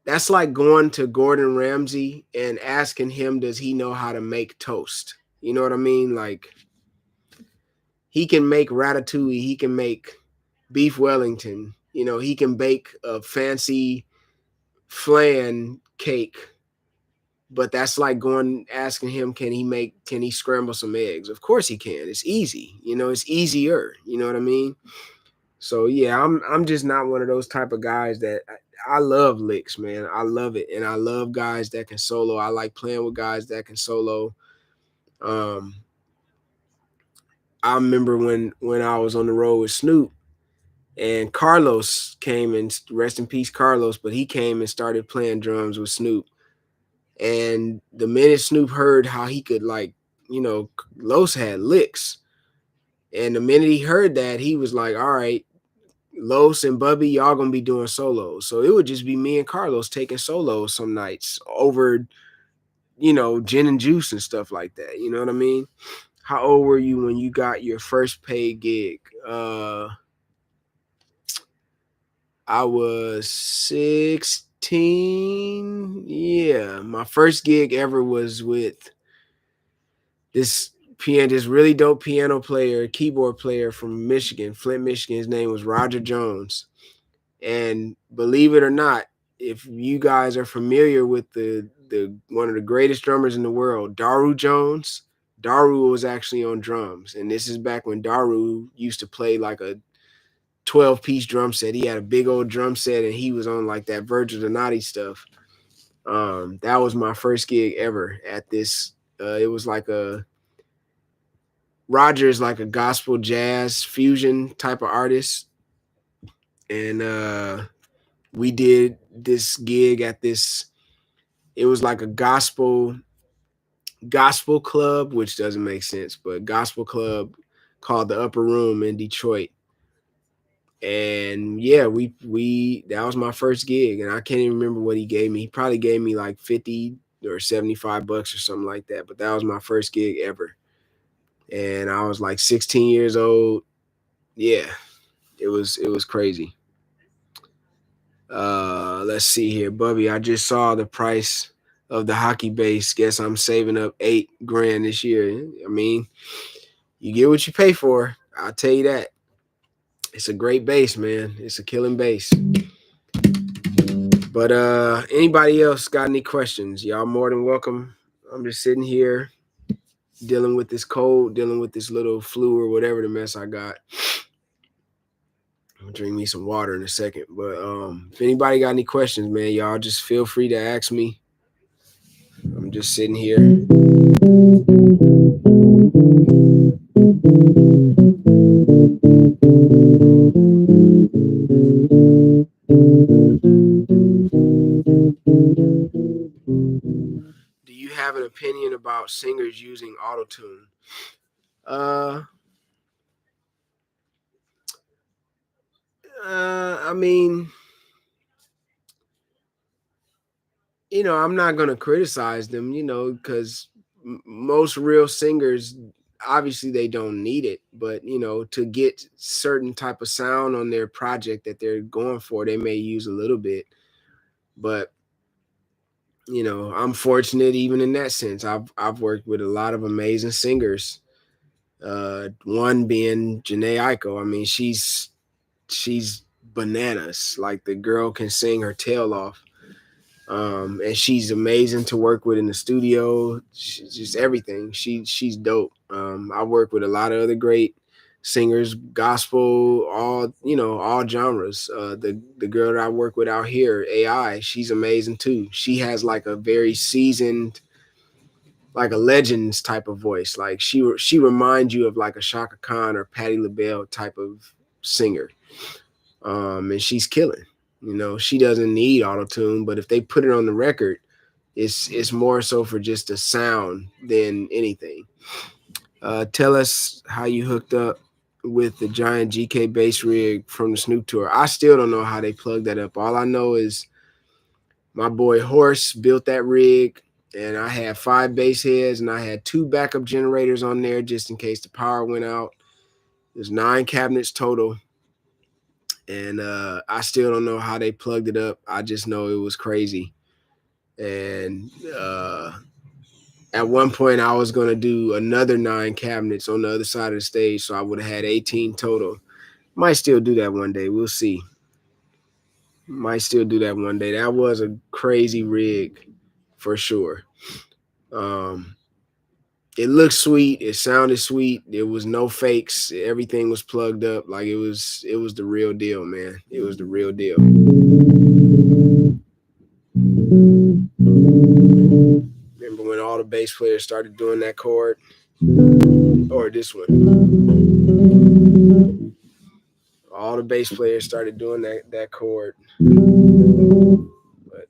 that's like going to Gordon Ramsay and asking him, does he know how to make toast? You know what I mean? Like, he can make ratatouille, he can make beef Wellington, he can bake a fancy flan cake, but that's like going asking him, can he scramble some eggs? Of course he can. It's easy. It's easier. You know what I mean? So yeah, I'm just not one of those type of guys that I love licks, man. I love it, and I love guys that can solo. I like playing with guys that can solo. Um, I remember when I was on the road with Snoop, and Carlos came, and rest in peace, Carlos. But he came and started playing drums with Snoop. And the minute Snoop heard how he could, like, Los had licks, and the minute he heard that, he was like, all right, Los and Bubby, y'all gonna be doing solos. So it would just be me and Carlos taking solos some nights over, gin and juice and stuff like that. You know what I mean? How old were you when you got your first paid gig? I was 16. Yeah, my first gig ever was with this really dope piano player, keyboard player from Michigan, Flint, Michigan. His name was Roger Jones. And believe it or not, if you guys are familiar with the one of the greatest drummers in the world, Daru Jones, Daru was actually on drums. And this is back when Daru used to play like a 12-piece drum set. He had a big old drum set, and he was on like that Virgil Donati stuff. That was my first gig ever at this. It was like Roger's like a gospel jazz fusion type of artist. And we did this gig at this, it was like a gospel club, which doesn't make sense, but gospel club called the Upper Room in Detroit. And yeah, we that was my first gig, and I can't even remember what he gave me. He probably gave me like 50 or $75 or something like that, but that was my first gig ever. And I was like 16 years old. Yeah, it was crazy. Let's see here, Bubby. I just saw the price of the hockey base. Guess I'm saving up $8,000 this year. I mean, you get what you pay for. I'll tell you that. It's a great base, man. It's a killing base. But anybody else got any questions? Y'all more than welcome. I'm just sitting here dealing with this cold, dealing with this little flu or whatever the mess I got. I'll drink me some water in a second. But if anybody got any questions, man, y'all just feel free to ask me. I'm just sitting here. Do you have an opinion about singers using autotune? Uh, I mean, I'm not gonna criticize them, because most real singers, obviously, they don't need it, but to get certain type of sound on their project that they're going for, they may use a little bit. But I'm fortunate even in that sense. I've worked with a lot of amazing singers. One being Janae Aiko. I mean, she's bananas. Like, the girl can sing her tail off. And she's amazing to work with in the studio. She's just everything. She's dope. I work with a lot of other great singers, gospel, all genres. The girl that I work with out here, AI, she's amazing too. She has like a very seasoned, like a legends type of voice. Like, she reminds you of like a Shaka Khan or Patti LaBelle type of singer. And she's killing. She doesn't need auto tune, but if they put it on the record, it's more so for just the sound than anything. Tell us how you hooked up with the giant GK bass rig from the Snoop tour. I still don't know how they plugged that up. All I know is my boy Horse built that rig, and I had 5 bass heads, and I had 2 backup generators on there just in case the power went out. There's 9 cabinets total. And I still don't know how they plugged it up. I just know it was crazy. And at one point, I was going to do another 9 cabinets on the other side of the stage, so I would have had 18 total. Might still do that one day. We'll see. Might still do that one day. That was a crazy rig for sure. Um, it looked sweet. It sounded sweet. There was no fakes. Everything was plugged up. Like, it was the real deal, man. It was the real deal. Remember when all the bass players started doing that chord? Or this one. All the bass players started doing that chord. But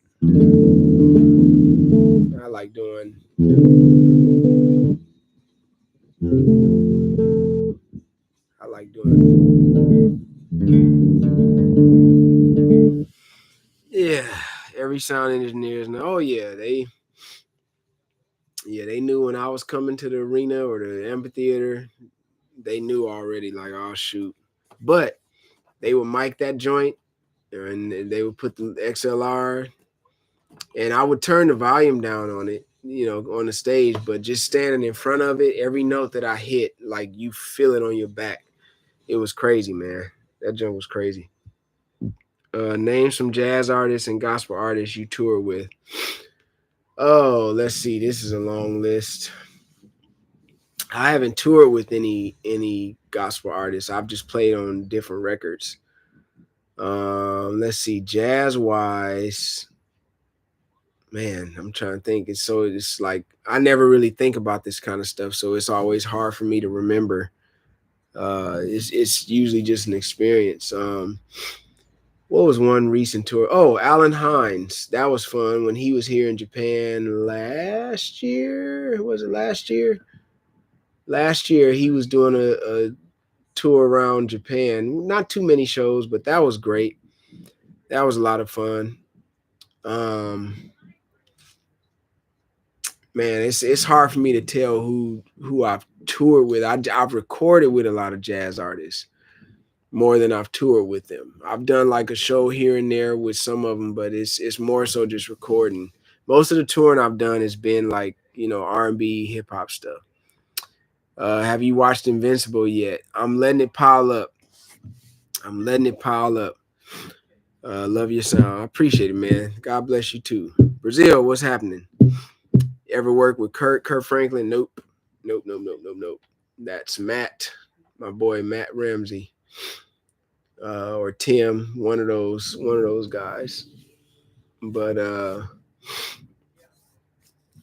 I like doing. I like doing. Yeah, every sound engineers know. Oh yeah, they knew when I was coming to the arena or the amphitheater. They knew already. Like, oh shoot, but they would mic that joint, and they would put the XLR, and I would turn the volume down on it, on the stage, but just standing in front of it, every note that I hit, like, you feel it on your back. It was crazy, man. That joint was crazy. Name some jazz artists and gospel artists you tour with. Oh, let's see. This is a long list. I haven't toured with any gospel artists. I've just played on different records. Let's see. Jazz wise, man, I'm trying to think. It's like I never really think about this kind of stuff, so it's always hard for me to remember. It's usually just an experience. What was one recent tour? Oh, Alan Hines. That was fun when he was here in Japan last year. Was it last year? Last year he was doing a tour around Japan. Not too many shows, but that was great. That was a lot of fun. Man, it's hard for me to tell who I've toured with. I've recorded with a lot of jazz artists more than I've toured with them. I've done like a show here and there with some of them, but it's more so just recording. Most of the touring I've done has been like R&B, hip hop stuff. Have you watched Invincible yet? I'm letting it pile up. I'm letting it pile up. Love your sound. I appreciate it, man. God bless you too. Brazil, what's happening? Ever work with Kurt Franklin? Nope. Nope, nope, nope, nope, nope. That's Matt, my boy Matt Ramsey. Or Tim, one of those guys. But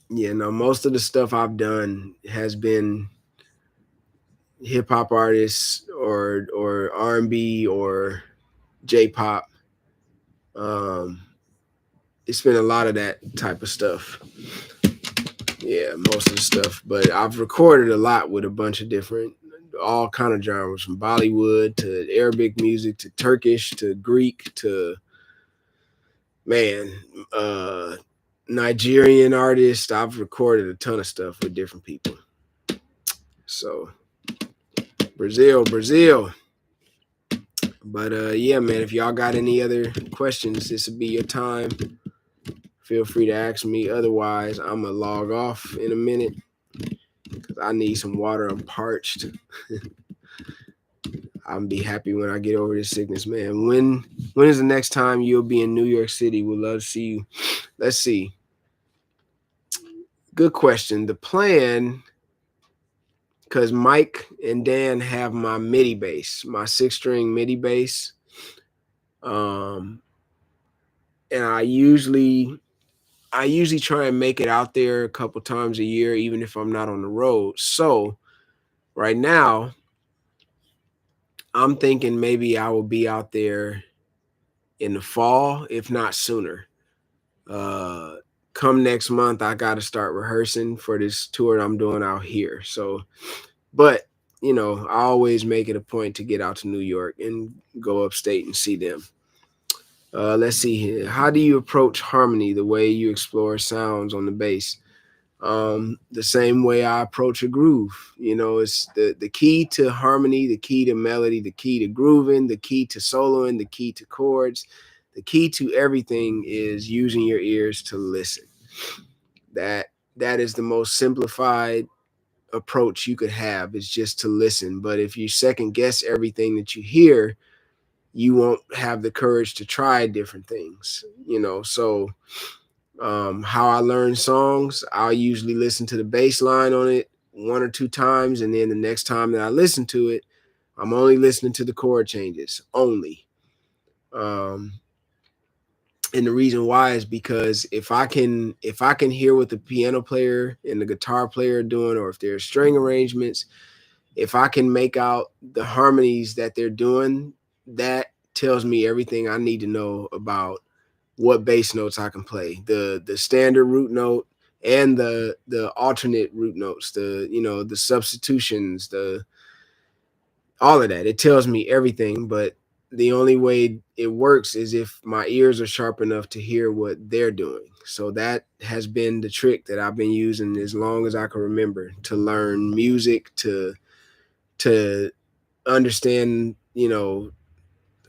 yeah, no, most of the stuff I've done has been hip hop artists or R&B or J-pop. It's been a lot of that type of stuff. Yeah, most of the stuff. But I've recorded a lot with a bunch of different all kind of genres, from Bollywood to Arabic music to Turkish to Greek to, man, uh, Nigerian artists. I've recorded a ton of stuff with different people. So Brazil. But yeah, man, if y'all got any other questions, this will be your time. Feel free to ask me. Otherwise, I'm gonna log off in a minute because I need some water. I'm parched. I'll be happy when I get over this sickness, man. When is the next time you'll be in New York City? We'd love to see you. Let's see. Good question. The plan, because Mike and Dan have my MIDI bass, my 6-string MIDI bass. And I usually try and make it out there a couple times a year, even if I'm not on the road. So right now, I'm thinking maybe I will be out there in the fall, if not sooner. Come next month, I got to start rehearsing for this tour I'm doing out here. So, but I always make it a point to get out to New York and go upstate and see them. Let's see here. How do you approach harmony? The way you explore sounds on the bass? The same way I approach a groove. It's the key to harmony, the key to melody, the key to grooving, the key to soloing, the key to chords. The key to everything is using your ears to listen. That is the most simplified approach you could have, is just to listen. But if you second guess everything that you hear, you won't have the courage to try different things. So how I learn songs, I'll usually listen to the bass line on it 1 or 2 times, and then the next time that I listen to it, I'm only listening to the chord changes only. And the reason why is because if I can hear what the piano player and the guitar player are doing, or if there's string arrangements, if I can make out the harmonies that they're doing, that tells me everything I need to know about what bass notes I can play. The standard root note and the alternate root notes, the substitutions, all of that. It tells me everything, but the only way it works is if my ears are sharp enough to hear what they're doing. So that has been the trick that I've been using as long as I can remember, to learn music, to understand,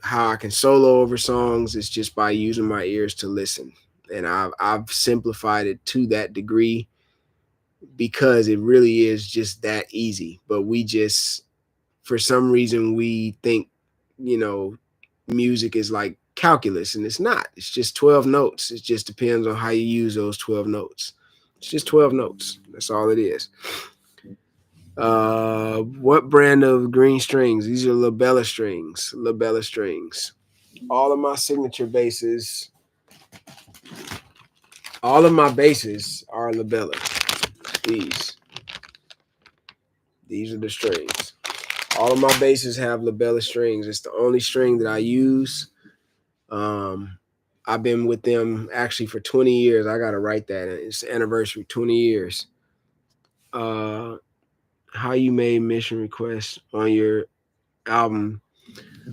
how I can solo over songs. Is just by using my ears to listen. And I've simplified it to that degree because it really is just that easy. But we just, for some reason, we think, music is like calculus, and it's not. It's just 12 notes. It just depends on how you use those 12 notes. It's just 12 notes. That's all it is. What brand of green strings? These are labella strings. Labella strings. All of my signature basses, all of my basses are labella. These are the strings. All of my basses have labella strings. It's the only string that I use. I've been with them actually for 20 years. I got to write that. It's the anniversary, 20 years. How you made Mission Request on your album?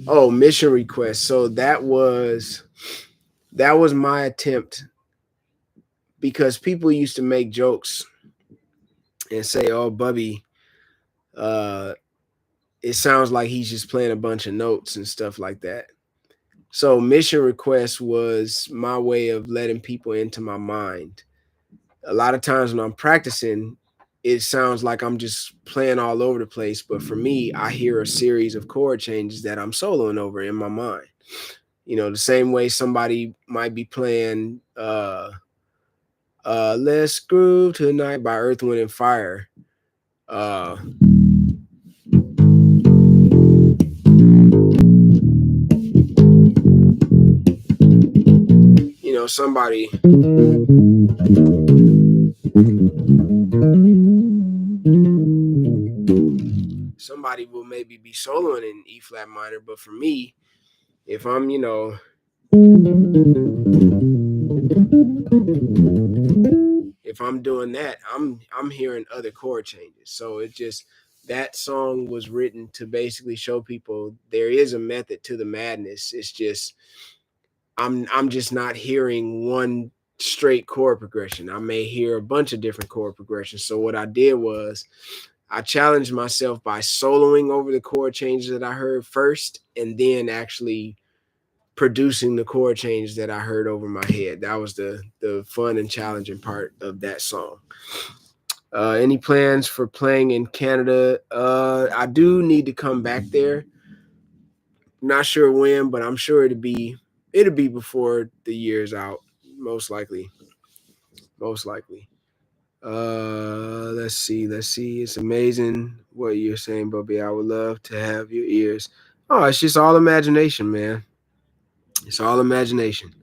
Oh, Mission Request. So that was my attempt, because people used to make jokes and say, "Oh, Bubby, it sounds like he's just playing a bunch of notes and stuff like that." So Mission Request was my way of letting people into my mind. A lot of times when I'm practicing, it sounds like I'm just playing all over the place. But for me, I hear a series of chord changes that I'm soloing over in my mind. The same way somebody might be playing Let's Groove Tonight by Earth, Wind and Fire. Somebody will maybe be soloing in E flat minor, but for me, if I'm if I'm doing that, I'm hearing other chord changes. So it just, that song was written to basically show people there is a method to the madness. It's just I'm just not hearing one straight chord progression. I may hear a bunch of different chord progressions. So what I did was I challenged myself by soloing over the chord changes that I heard first, and then actually producing the chord changes that I heard over my head. That was the fun and challenging part of that song. Any plans for playing in Canada? I do need to come back there. Not sure when, but I'm sure it'll be before the year's out. Most likely. Most likely. Let's see. It's amazing what you're saying, Bubby. I would love to have your ears. Oh, it's just all imagination, man. It's all imagination.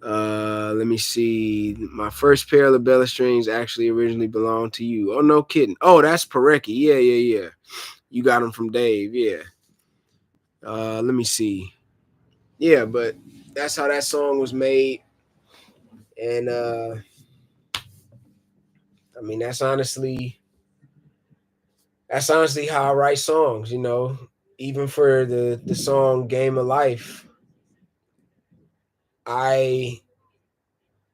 Let me see. My first pair of labella strings actually originally belonged to you. Oh, no kidding. Oh, that's Parecki. Yeah. You got them from Dave. Yeah. Let me see. Yeah, but that's how that song was made. And I mean that's honestly how I write songs, Even for the song Game of Life, I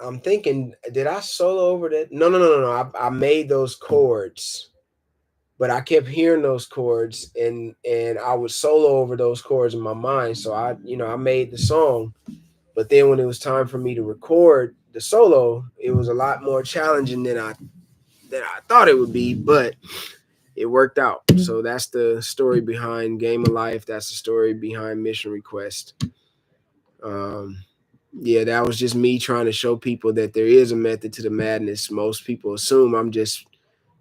I'm thinking, did I solo over that? No. I made those chords, but I kept hearing those chords, and I would solo over those chords in my mind. So I made the song, but then when it was time for me to record the solo, it was a lot more challenging than I thought it would be, but it worked out. So that's the story behind Game of Life. That's the story behind Mission Request. Um, yeah, that was just me trying to show people that there is a method to the madness. Most people assume I'm just,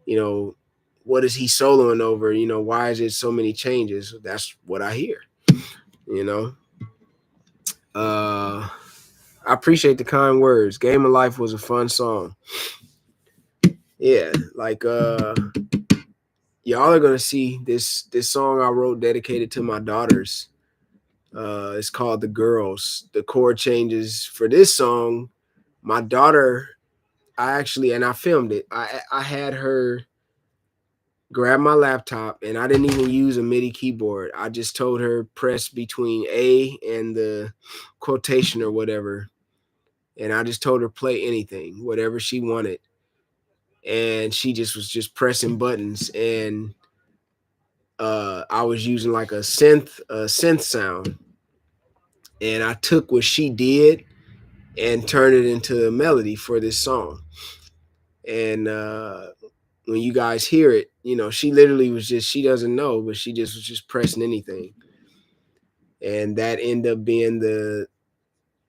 you know, what is he soloing over? Why is it so many changes? That's what I hear. You know, I appreciate the kind words. Game of Life was a fun song. Yeah, like y'all are gonna see this song I wrote dedicated to my daughters. It's called The Girls. The chord changes for this song, my daughter, I filmed it. I had her grab my laptop, and I didn't even use a MIDI keyboard. I just told her press between A and the quotation or whatever. And I just told her play anything, whatever she wanted. And she just was just pressing buttons, and I was using like a synth sound, and I took what she did and turned it into a melody for this song. And when you guys hear it, she literally she doesn't know, but she just was just pressing anything. And that ended up being the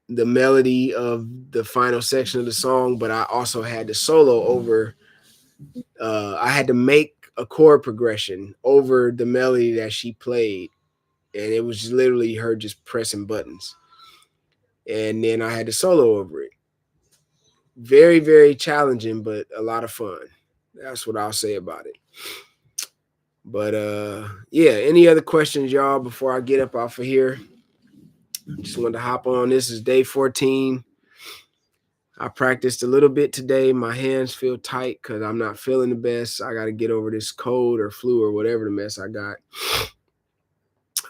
melody of the final section of the song. But I also had to solo over, I had to make a chord progression over the melody that she played. And it was literally her just pressing buttons. And then I had to solo over it. Very, very challenging, but a lot of fun. That's what I'll say about it. But yeah, any other questions, y'all, before I get up off of here? Just wanted to hop on. This is day 14. I practiced a little bit today. My hands feel tight because I'm not feeling the best. I got to get over this cold or flu or whatever the mess I got.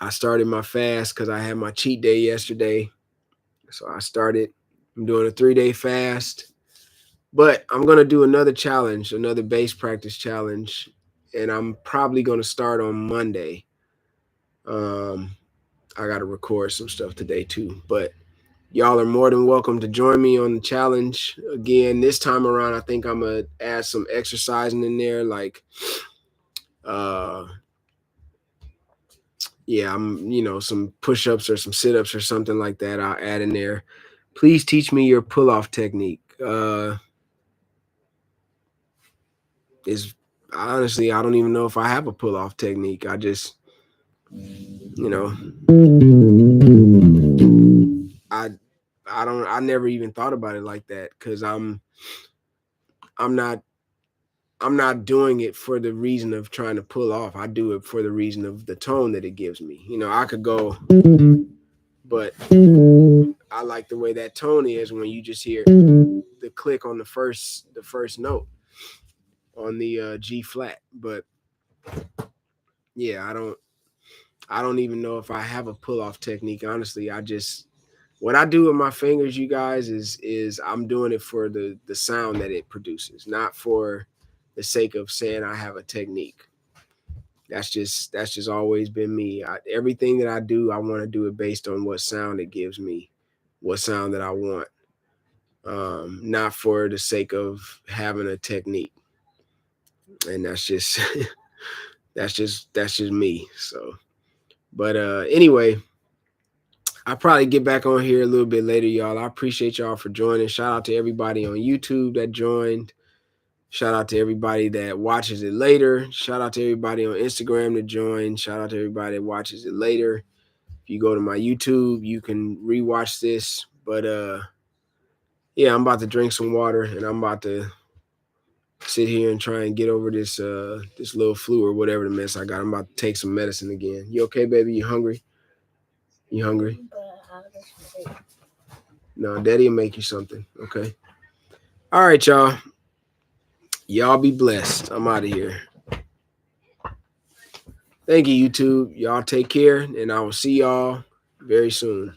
I started my fast because I had my cheat day yesterday. So I'm doing a 3-day fast. But I'm going to do another challenge, another bass practice challenge. And I'm probably going to start on Monday. I got to record some stuff today too. But y'all are more than welcome to join me on the challenge. Again, this time around, I think I'm going to add some exercising in there. Like, some push-ups or some sit-ups or something like that I'll add in there. Please teach me your pull-off technique. Is honestly, I don't even know if I have a pull-off technique. I just, I I never even thought about it like that because I'm not doing it for the reason of trying to pull off. I do it for the reason of the tone that it gives me. I could go, but I like the way that tone is when you just hear the click on the first note on the G flat. But Yeah, I don't even know if I have a pull off technique. Honestly, what I do with my fingers, you guys, is I'm doing it for the sound that it produces, not for the sake of saying I have a technique. That's just always been me. Everything that I do, I want to do it based on what sound it gives me, what sound that I want, not for the sake of having a technique. And that's just that's just me. So, but anyway, I'll probably get back on here a little bit later, y'all. I appreciate y'all for joining. Shout out to everybody on YouTube that joined. Shout out to everybody that watches it later. Shout out to everybody on Instagram that joined. Shout out to everybody that watches it later. If you go to my YouTube, you can rewatch this. But yeah, I'm about to drink some water and I'm about to sit here and try and get over this little flu or whatever the mess I got. I'm about to take some medicine again. You okay, baby? You hungry? You hungry? No, daddy will make you something. Okay. All right, y'all. Y'all be blessed. I'm out of here. Thank you, YouTube. Y'all take care, and I will see y'all very soon.